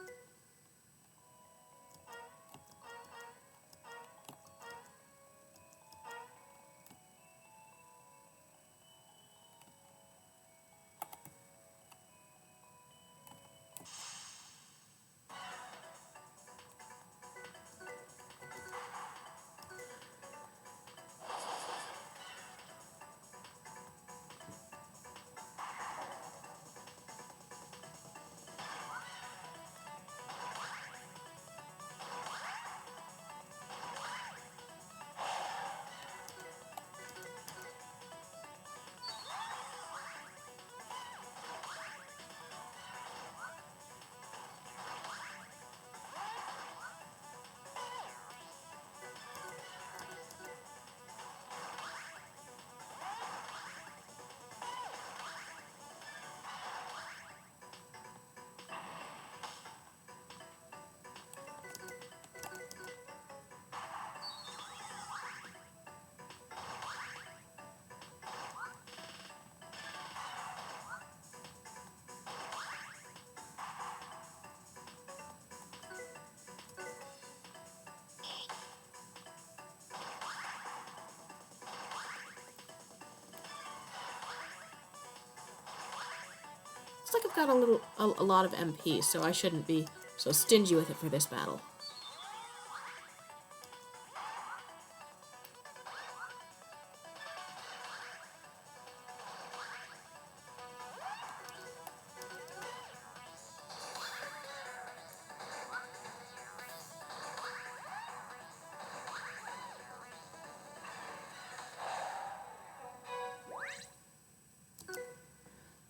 Looks like I've got a lot of MP, so I shouldn't be so stingy with it for this battle.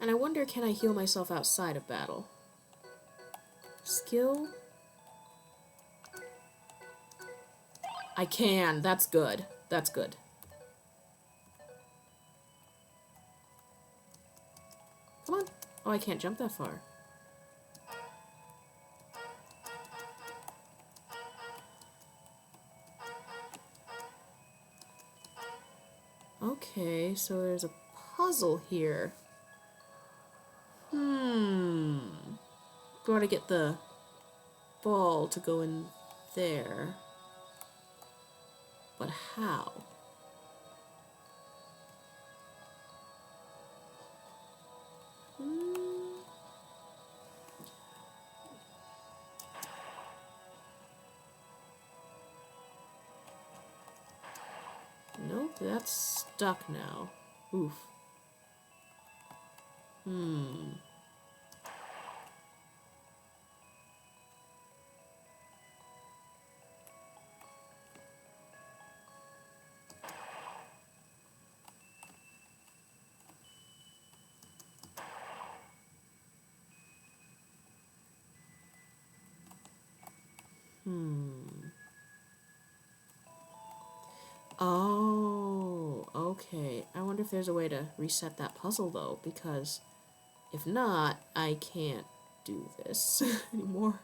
And I wonder, can I heal myself outside of battle? Skill? I can. That's good. That's good. Come on. Oh, I can't jump that far. Okay, so there's a puzzle here. Gotta get the ball to go in there. But how? Nope, that's stuck now. Oof. Oh, okay. I wonder if there's a way to reset that puzzle, though, because if not, I can't do this anymore.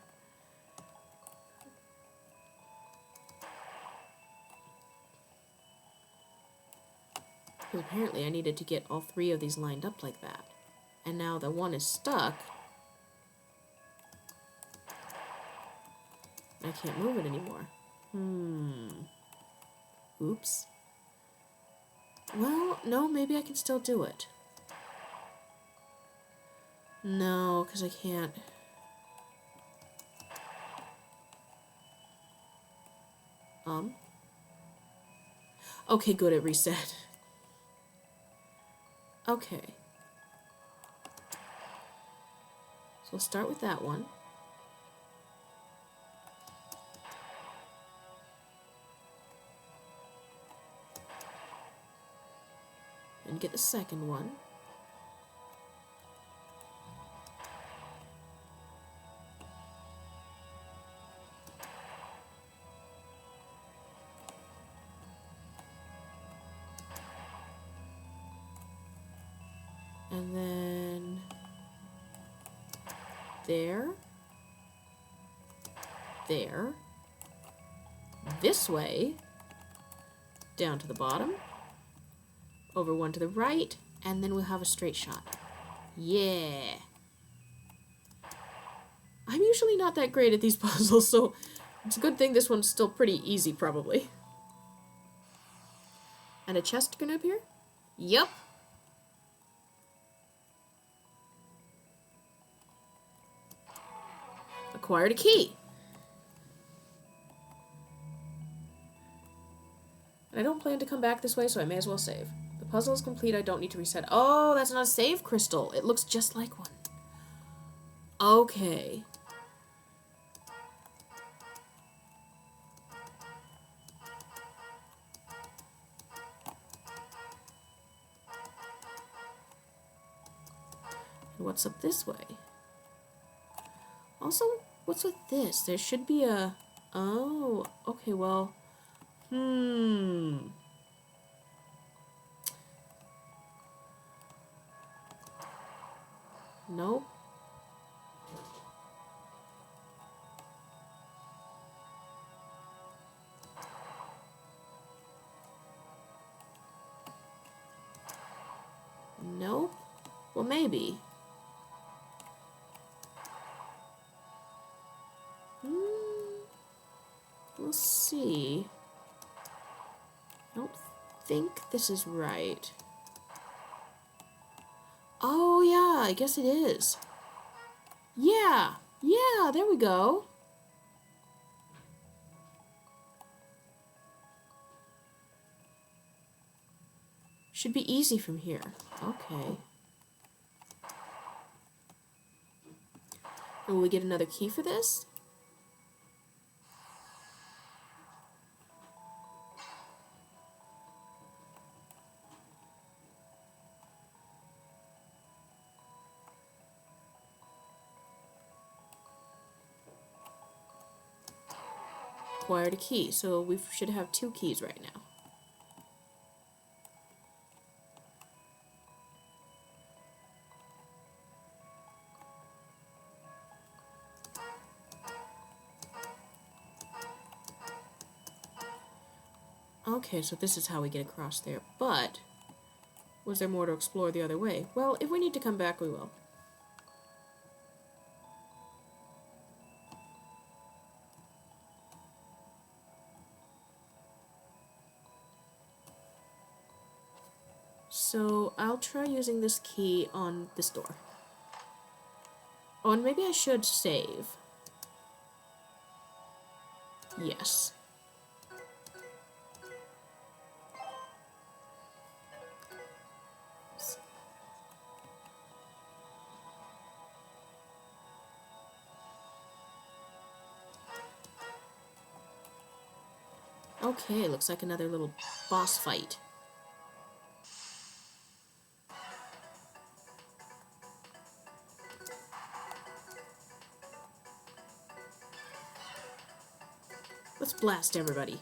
Because apparently I needed to get all 3 of these lined up like that. And now the one is stuck. I can't move it anymore. Oops. Well, no, maybe I can still do it. No, because I can't. Okay, good, it reset. Okay. So we'll start with that one. And get the second one. And then there, this way, down to the bottom, over one to the right, and then we'll have a straight shot. Yeah. I'm usually not that great at these puzzles, so it's a good thing this one's still pretty easy, probably. And a chest gonna appear? Yep. Acquired a key. And I don't plan to come back this way, so I may as well save. The puzzle is complete, I don't need to reset. Oh, that's not a save crystal. It looks just like one. Okay. And what's up this way? Also, what's with this? There should be a... Oh, okay, well... Nope. Nope. Well, maybe. We'll see. I don't think this is right. Oh, yeah, I guess it is. Yeah, yeah, there we go. Should be easy from here. Okay. And will we get another key for this? Acquired a key, so we should have 2 keys right now. Okay, so this is how we get across there, but was there more to explore the other way? Well, if we need to come back, we will. So I'll try using this key on this door. Oh, and maybe I should save. Yes. Okay, looks like another little boss fight. Let's blast everybody.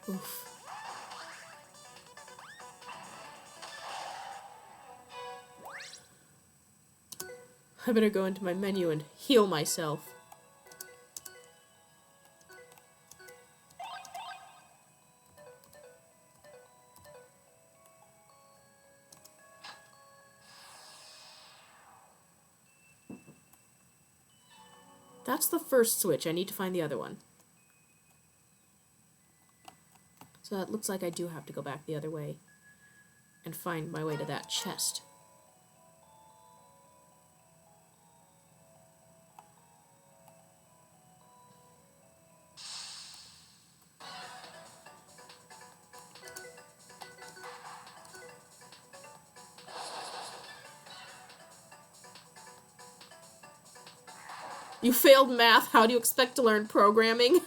Oof. I better go into my menu and heal myself. That's the first switch. I need to find the other one. So it looks like I do have to go back the other way and find my way to that chest. You failed math, how do you expect to learn programming?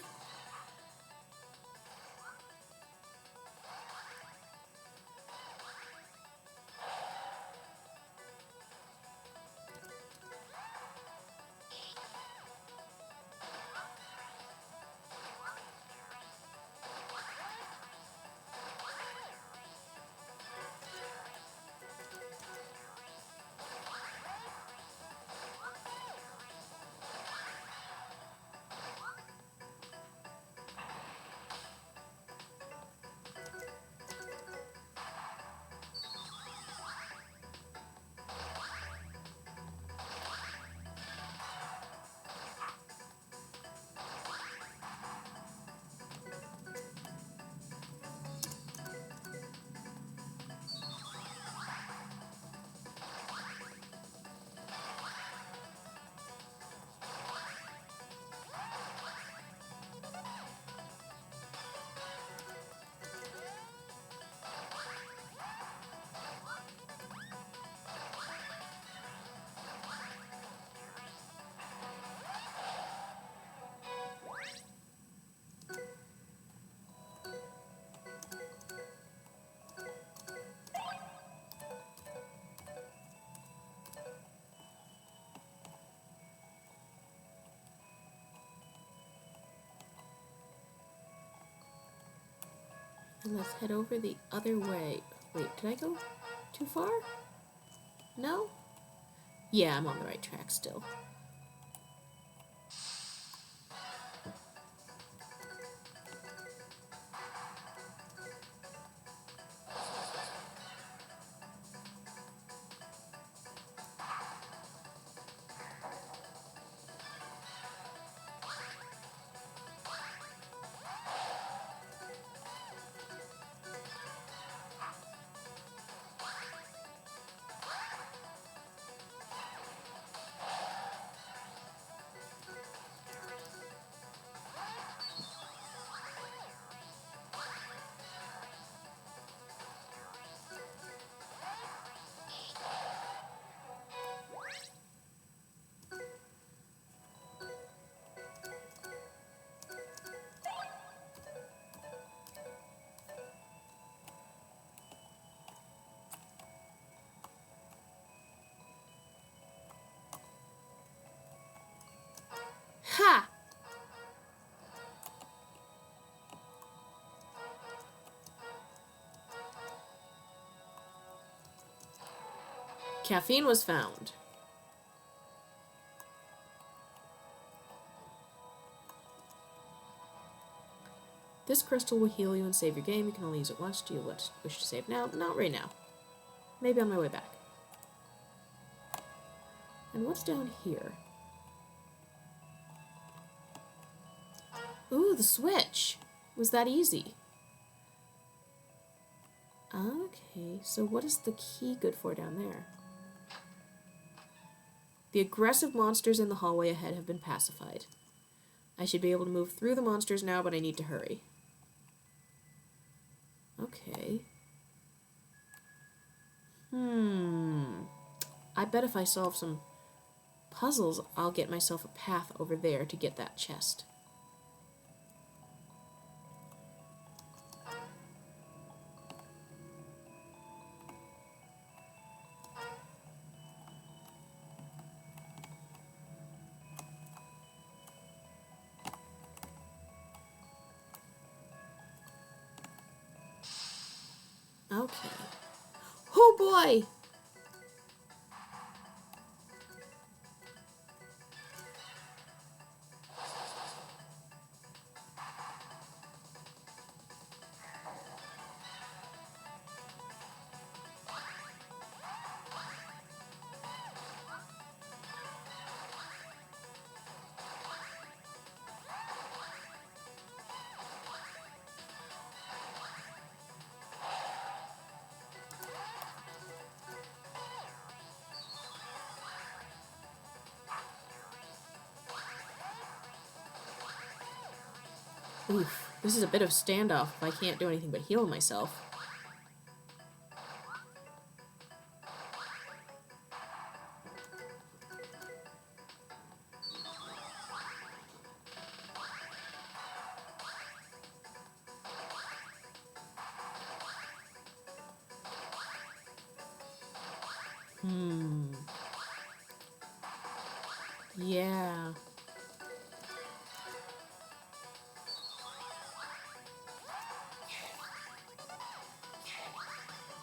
And let's head over the other way. Wait, did I go too far? No? Yeah, I'm on the right track still. Ha! Caffeine was found. This crystal will heal you and save your game. You can only use it once. Do you wish to save now? Not right now. Maybe on my way back. And what's down here? Ooh, the switch. Was that easy? Okay, so what is the key good for down there? The aggressive monsters in the hallway ahead have been pacified. I should be able to move through the monsters now, but I need to hurry. Okay. I bet if I solve some puzzles, I'll get myself a path over there to get that chest. Okay. Oh boy! Oof, this is a bit of standoff if I can't do anything but heal myself. Yeah.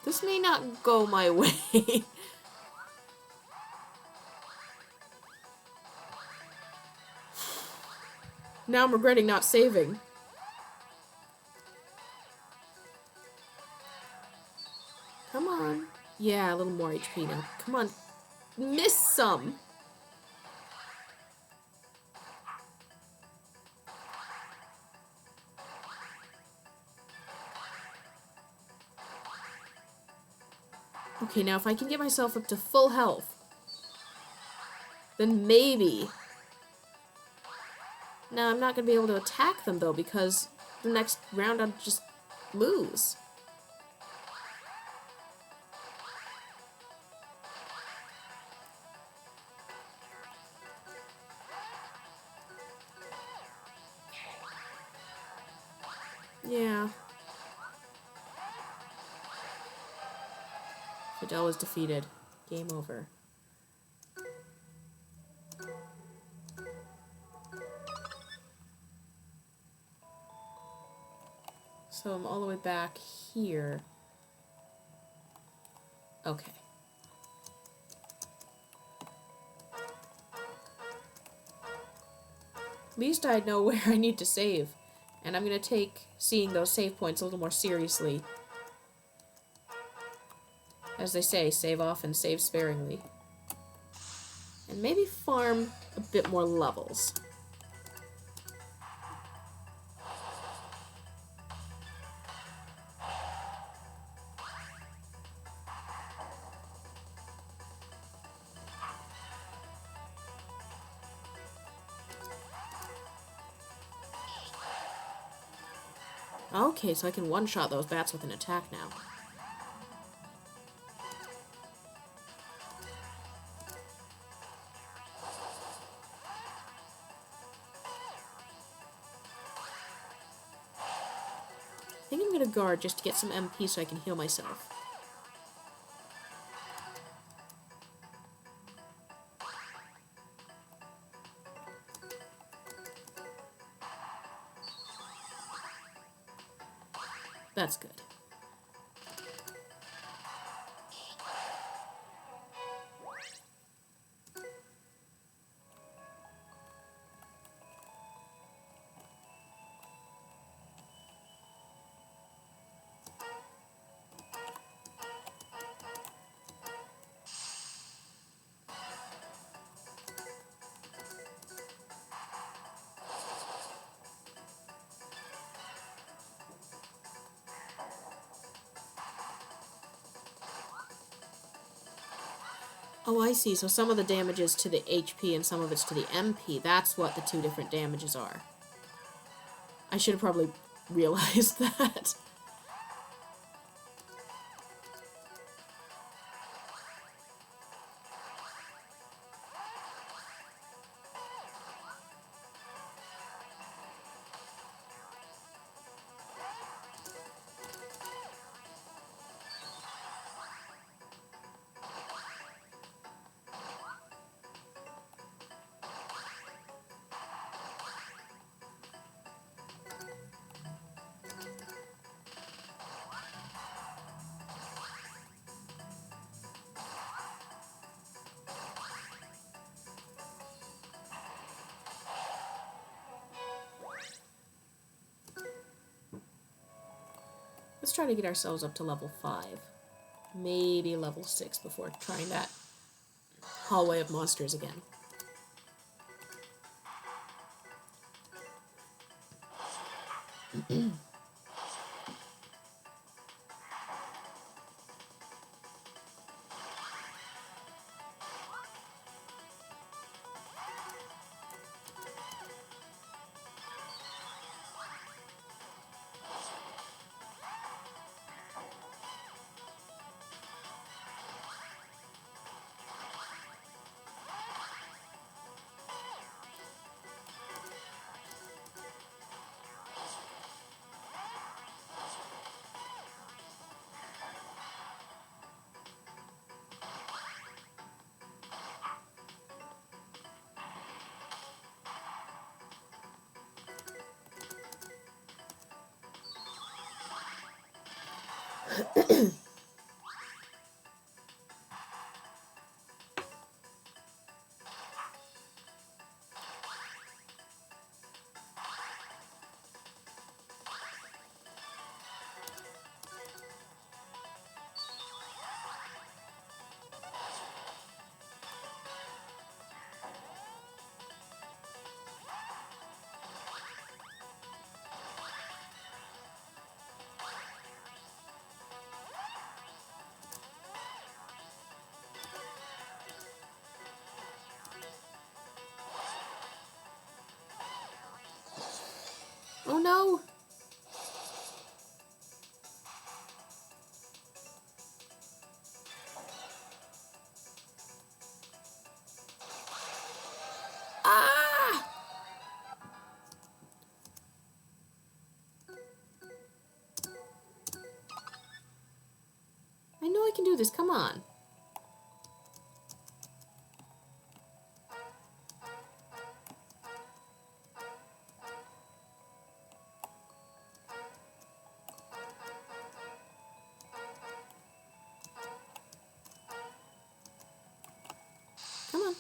This may not go my way. Now I'm regretting not saving. Come on. Yeah, a little more HP now. Come on. Miss some. Okay, now if I can get myself up to full health, then maybe. Now, I'm not going to be able to attack them, though, because the next round I'll just lose. Yeah. Fidel was defeated. Game over. So I'm all the way back here. Okay. At least I know where I need to save. And I'm going to take seeing those save points a little more seriously. As they say, save often, save sparingly. And maybe farm a bit more levels. Okay, so I can one-shot those bats with an attack now. I think I'm gonna guard just to get some MP so I can heal myself. That's good. Oh, I see. So some of the damage is to the HP and some of it's to the MP. That's what the two different damages are. I should have probably realized that. Let's try to get ourselves up to level 5. Maybe level 6 before trying that hallway of monsters again. Oh no! Ah! I know I can do this, come on. Come on.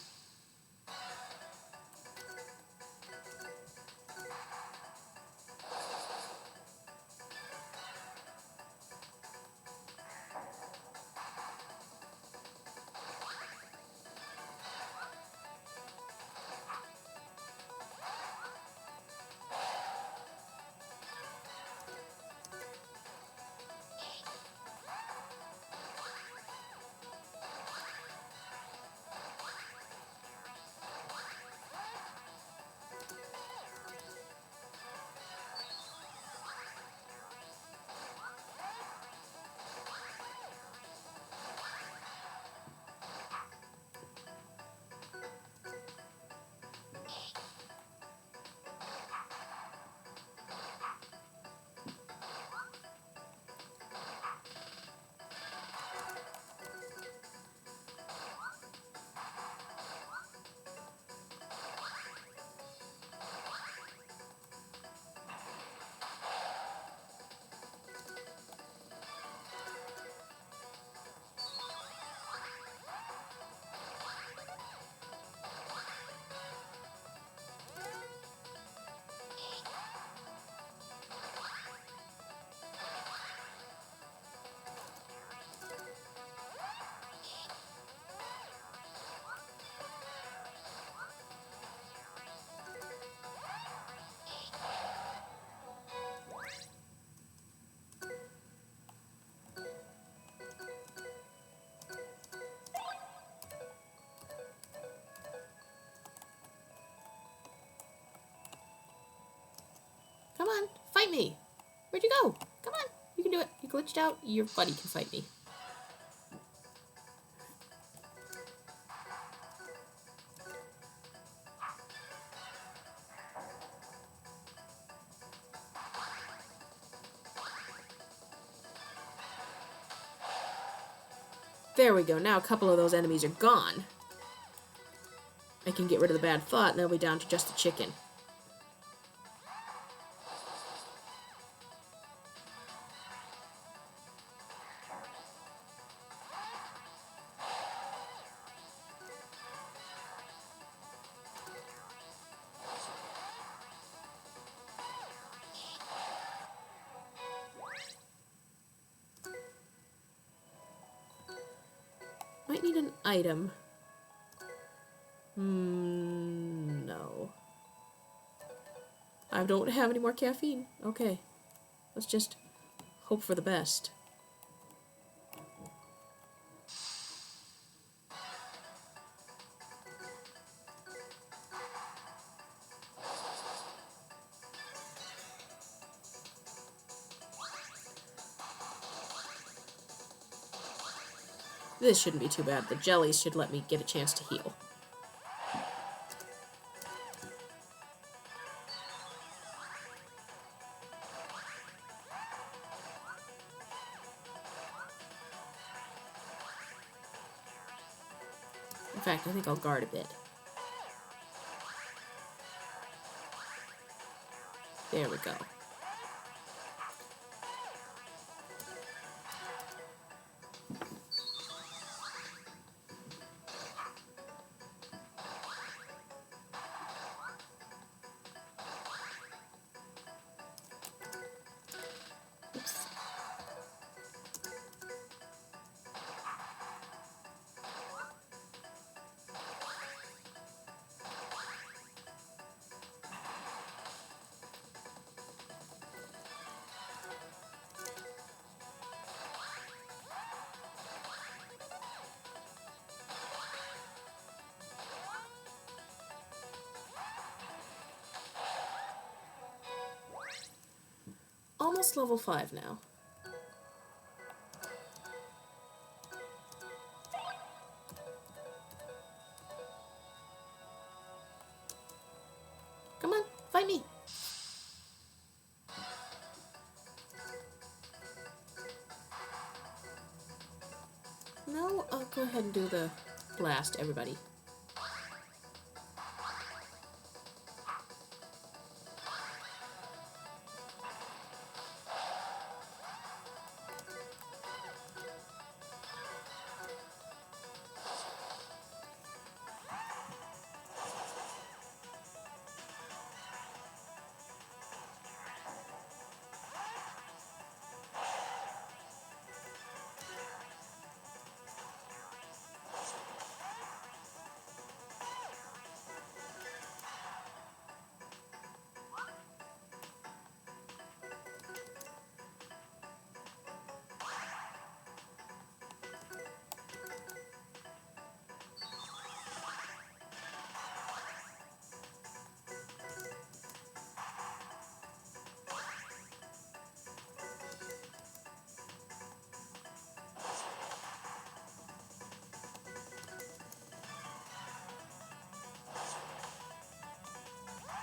Fight me! Where'd you go? Come on! You can do it. You glitched out. Your buddy can fight me. There we go. Now a couple of those enemies are gone. I can get rid of the bad thought, and they'll be down to just the chicken. Might need an item. No. I don't have any more caffeine. Okay. Let's just hope for the best. This shouldn't be too bad. The jellies should let me get a chance to heal. In fact, I think I'll guard a bit. There we go. Almost level 5 now. Come on, fight me. No, I'll go ahead and do the blast, everybody.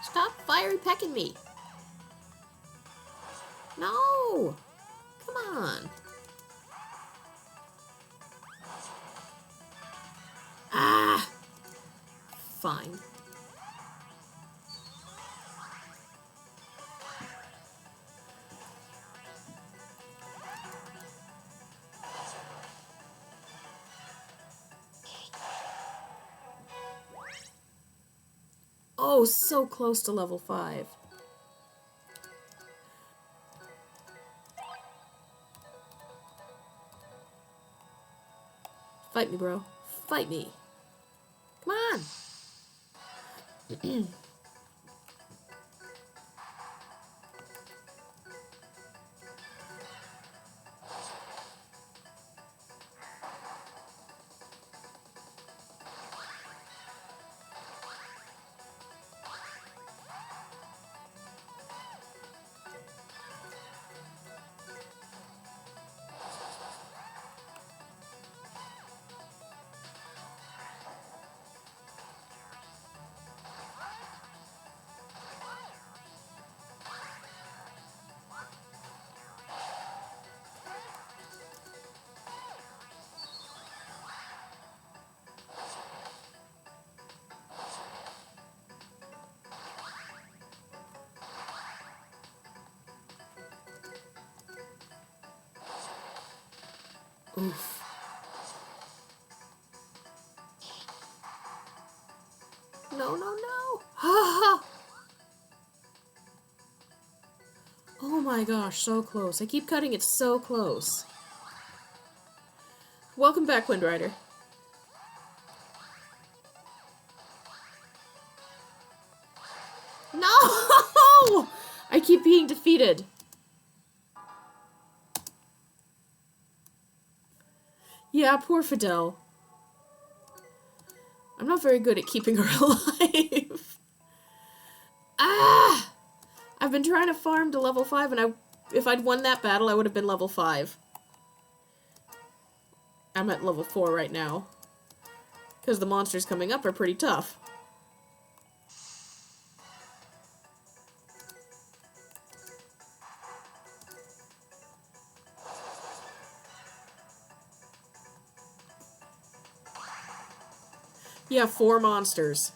Stop fiery pecking me. No! Come on. Ah! Fine. Oh, so close to level 5. Fight me, bro. Fight me. Come on. Oof. No, no, no. Ha! Oh my gosh, so close. I keep cutting it so close. Welcome back, Wind Rider. No! I keep being defeated. Yeah, poor Fidel. I'm not very good at keeping her alive. Ah! I've been trying to farm to level 5, and if I'd won that battle, I would have been level 5. I'm at level 4 right now. Because the monsters coming up are pretty tough. Yeah, 4 monsters.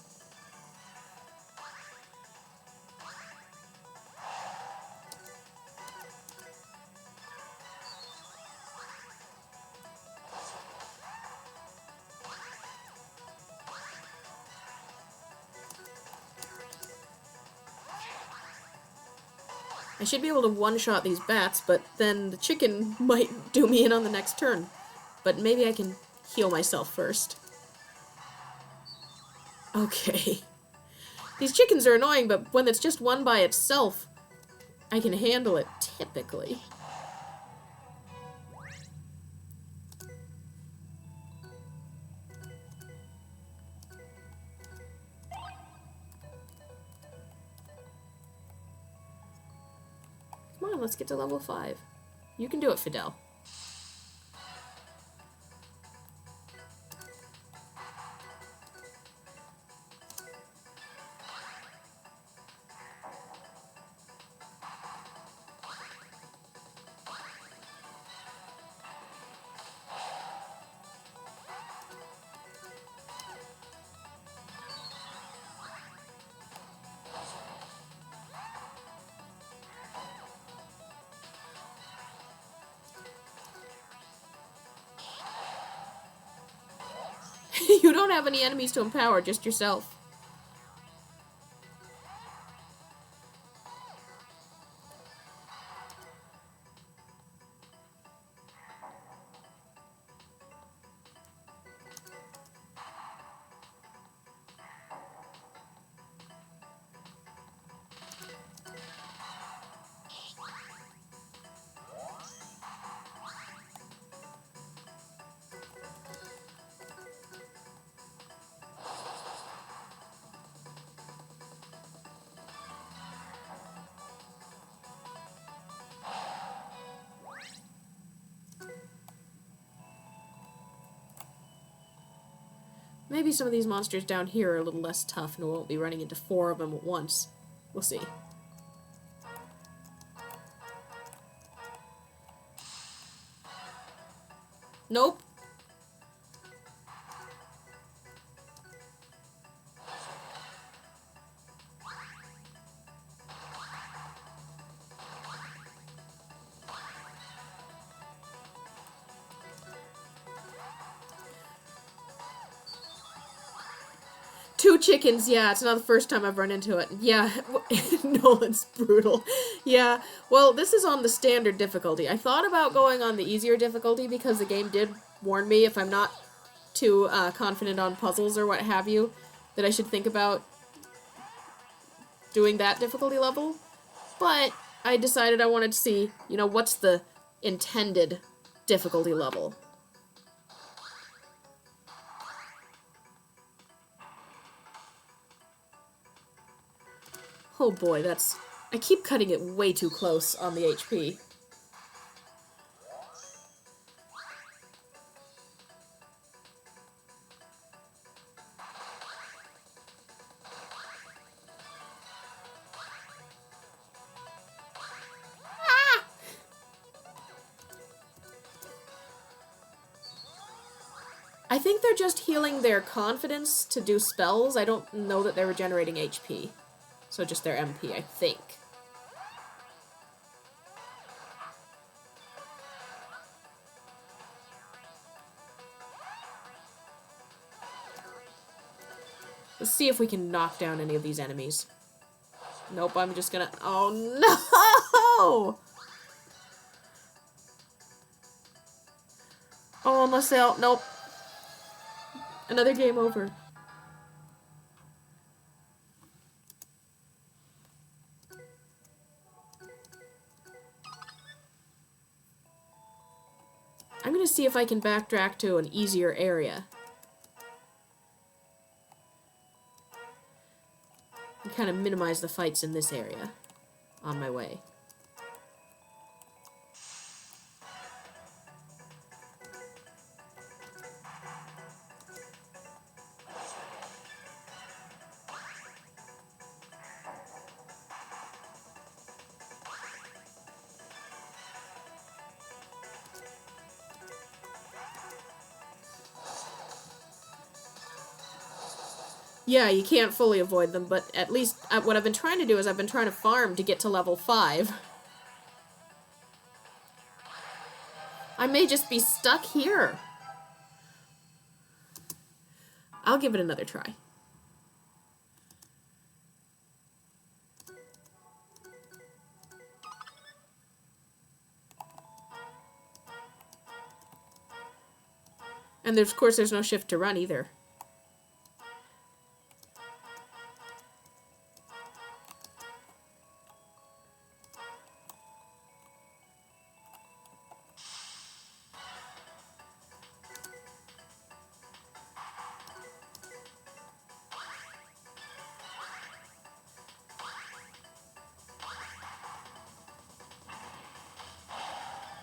I should be able to one-shot these bats, but then the chicken might do me in on the next turn. But maybe I can heal myself first. Okay. These chickens are annoying, but when it's just one by itself, I can handle it, typically. Come on, let's get to level 5. You can do it, Fidel. You don't have any enemies to empower, just yourself. Maybe some of these monsters down here are a little less tough and we won't be running into 4 of them at once. We'll see. Nope. Two chickens, yeah, it's not the first time I've run into it. Yeah, Nolan's brutal. Yeah, well, this is on the standard difficulty. I thought about going on the easier difficulty because the game did warn me if I'm not too confident on puzzles or what have you, that I should think about doing that difficulty level. But I decided I wanted to see, you know, what's the intended difficulty level. Oh boy, that's... I keep cutting it way too close on the HP. Ah! I think they're just healing their confidence to do spells. I don't know that they're regenerating HP. So just their MP, I think. Let's see if we can knock down any of these enemies. Nope, I'm just gonna... Oh, no! Oh, unless they'll... Nope. Another game over. I'm gonna see if I can backtrack to an easier area. And kind of minimize the fights in this area on my way. Yeah, you can't fully avoid them, but at least what I've been trying to do is I've been trying to farm to get to level 5. I may just be stuck here. I'll give it another try. And of course there's no shift to run either.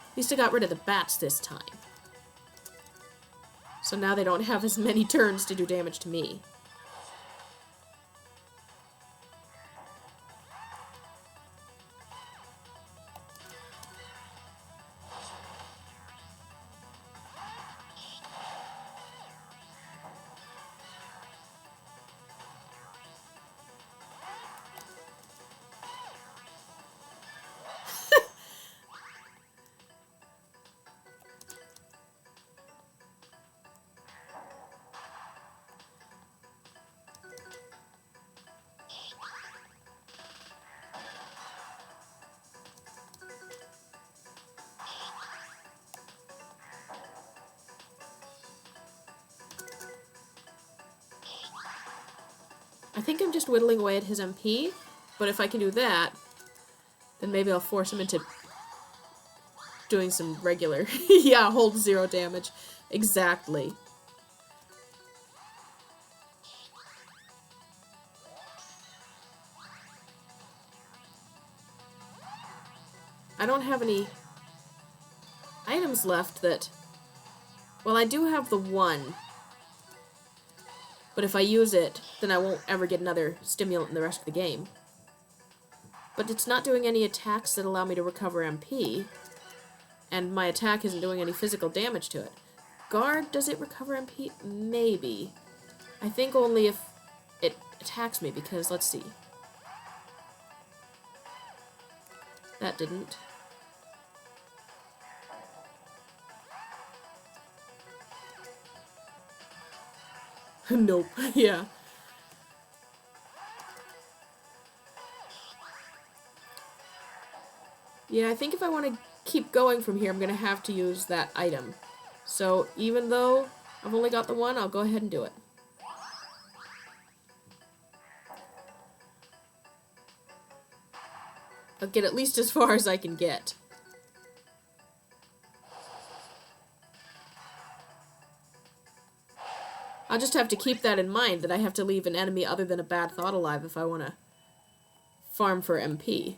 At least I got rid of the bats this time. So now they don't have as many turns to do damage to me. I think I'm just whittling away at his MP, but if I can do that, then maybe I'll force him into doing some regular... yeah, hold 0 damage. Exactly. I don't have any items left that... Well, I do have the one. But if I use it, then I won't ever get another stimulant in the rest of the game. But it's not doing any attacks that allow me to recover MP. And my attack isn't doing any physical damage to it. Guard, does it recover MP? Maybe. I think only if it attacks me, because, let's see. That didn't. Nope. Yeah. Yeah, I think if I want to keep going from here, I'm going to have to use that item. So, even though I've only got the one, I'll go ahead and do it. I'll get at least as far as I can get. I'll just have to keep that in mind, that I have to leave an enemy other than a bad thought alive if I want to farm for MP.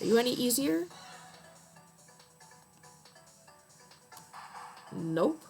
Are you any easier? Nope.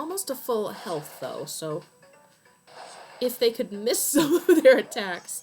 almost a full health, though, so if they could miss some of their attacks...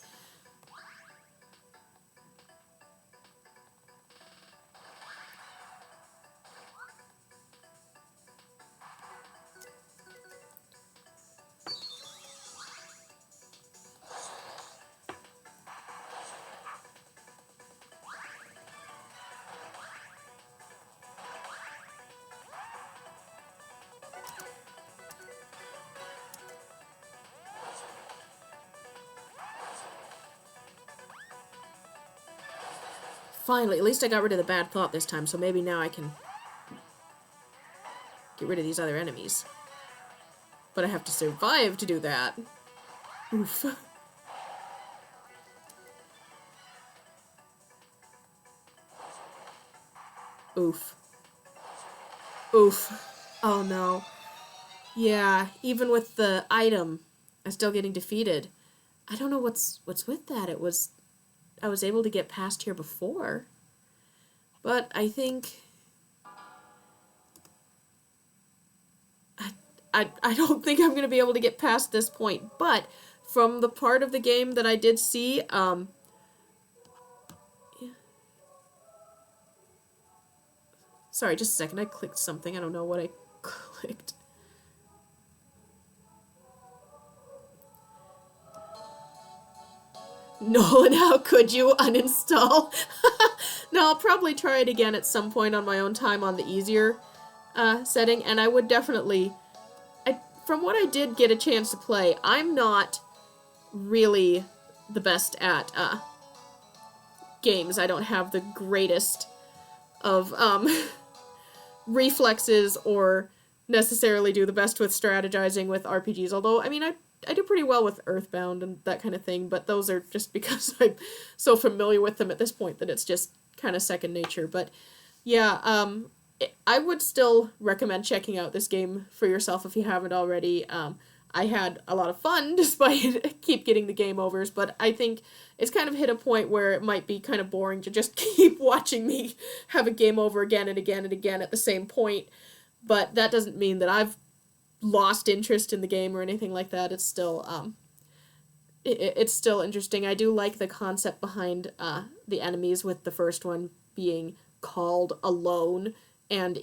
Finally, at least I got rid of the bad thought this time, so maybe now I can get rid of these other enemies. But I have to survive to do that. Oof. Oof. Oof. Oh no. Yeah, even with the item, I'm still getting defeated. I don't know what's with that. I was able to get past here before. But I think... I don't think I'm going to be able to get past this point. But from the part of the game that I did see, yeah. Sorry, just a second. I clicked something. I don't know what I clicked. Nolan, how could you uninstall? No, I'll probably try it again at some point on my own time on the easier setting, and I would definitely... from what I did get a chance to play, I'm not really the best at games. I don't have the greatest of reflexes or necessarily do the best with strategizing with RPGs, although, I mean, I do pretty well with Earthbound and that kind of thing, but those are just because I'm so familiar with them at this point that it's just kind of second nature. But yeah, I would still recommend checking out this game for yourself if you haven't already. I had a lot of fun despite keep getting the game overs, but I think it's kind of hit a point where it might be kind of boring to just keep watching me have a game over again and again and again at the same point. But that doesn't mean that I've lost interest in the game or anything like that. It's still it's still interesting. I do like the concept behind the enemies, with the first one being called Alone, and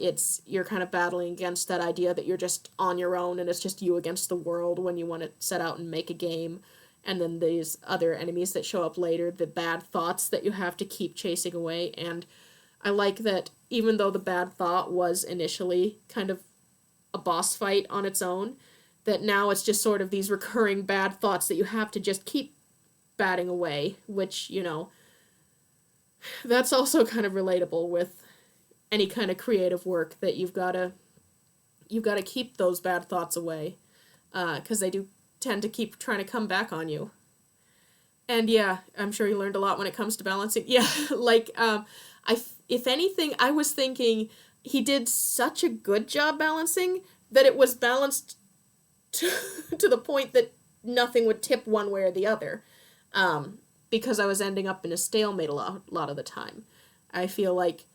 you're kind of battling against that idea that you're just on your own and it's just you against the world when you want to set out and make a game. And then these other enemies that show up later, the bad thoughts that you have to keep chasing away. And I like that even though the bad thought was initially kind of a boss fight on its own, that now it's just sort of these recurring bad thoughts that you have to just keep batting away, which, you know, that's also kind of relatable with any kind of creative work, that you've got to keep those bad thoughts away, because they do tend to keep trying to come back on you. And yeah, I'm sure you learned a lot when it comes to balancing. Yeah, like, if anything, I was thinking he did such a good job balancing that it was balanced to the point that nothing would tip one way or the other, because I was ending up in a stalemate a lot of the time. I feel like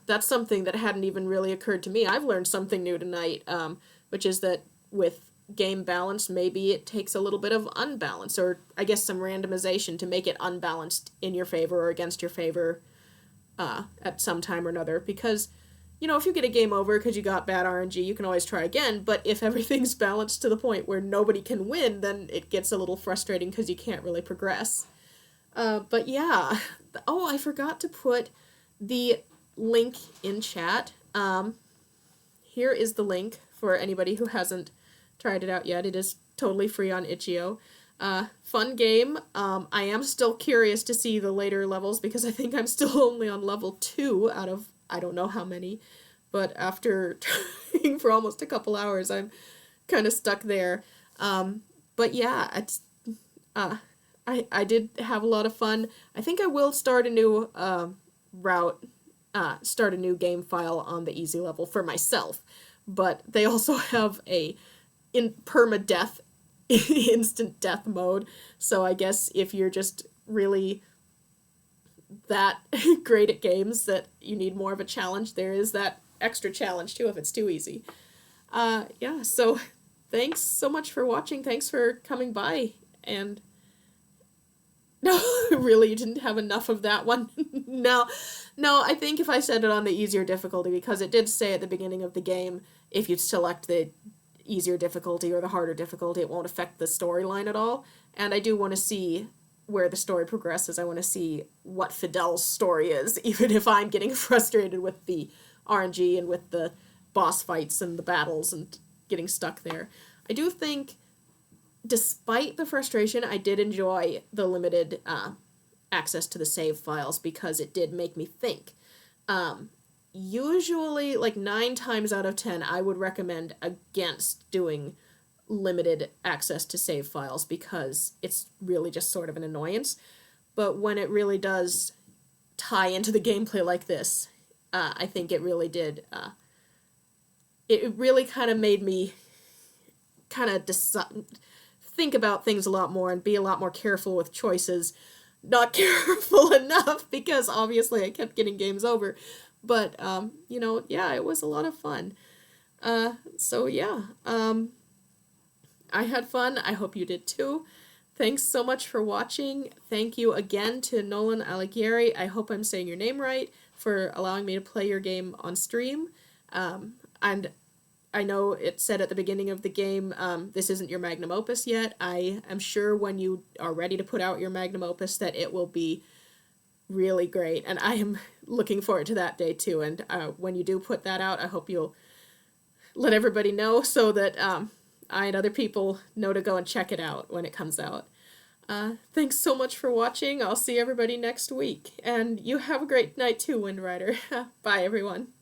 that's something that hadn't even really occurred to me. I've learned something new tonight, which is that with game balance, maybe it takes a little bit of unbalance, or I guess some randomization to make it unbalanced in your favor or against your favor at some time or another. Because, you know, if you get a game over because you got bad RNG, you can always try again, but if everything's balanced to the point where nobody can win, then it gets a little frustrating because you can't really progress. But yeah, oh, I forgot to put the link in chat. Here is the link for anybody who hasn't tried it out yet. It is totally free on itch.io. Fun game. I am still curious to see the later levels because I think I'm still only on level 2 out of I don't know how many, but after trying for almost a couple hours, I'm kind of stuck there. But yeah, it's I did have a lot of fun. I think I will start a new start a new game file on the easy level for myself, but they also have a permadeath instant death mode, so I guess if you're just really that great at games that you need more of a challenge, there is that extra challenge too if it's too easy. Yeah, so thanks so much for watching. Thanks for coming by. And no, really, you didn't have enough of that one. No, no, I think if I said it on the easier difficulty, because it did say at the beginning of the game, if you select the easier difficulty or the harder difficulty, it won't affect the storyline at all. And I do want to see where the story progresses. I want to see what Fidel's story is, even if I'm getting frustrated with the RNG and with the boss fights and the battles and getting stuck there. I do think, despite the frustration, I did enjoy the limited access to the save files because it did make me think. Usually, like 9 times out of 10, I would recommend against doing limited access to save files because it's really just sort of an annoyance. But when it really does tie into the gameplay like this, I think it really did. It really kind of made me kind of think about things a lot more and be a lot more careful with choices. Not careful enough because obviously I kept getting games over. But, yeah, it was a lot of fun. So, yeah, I had fun. I hope you did too. Thanks so much for watching. Thank you again to NolanAlighieri. I hope I'm saying your name right, for allowing me to play your game on stream. And I know it said at the beginning of the game, this isn't your magnum opus yet. I am sure when you are ready to put out your magnum opus that it will be really great. And I am looking forward to that day too. And when you do put that out, I hope you'll let everybody know so that I and other people know to go and check it out when it comes out. Thanks so much for watching. I'll see everybody next week. And you have a great night too, Wind Rider. Bye, everyone.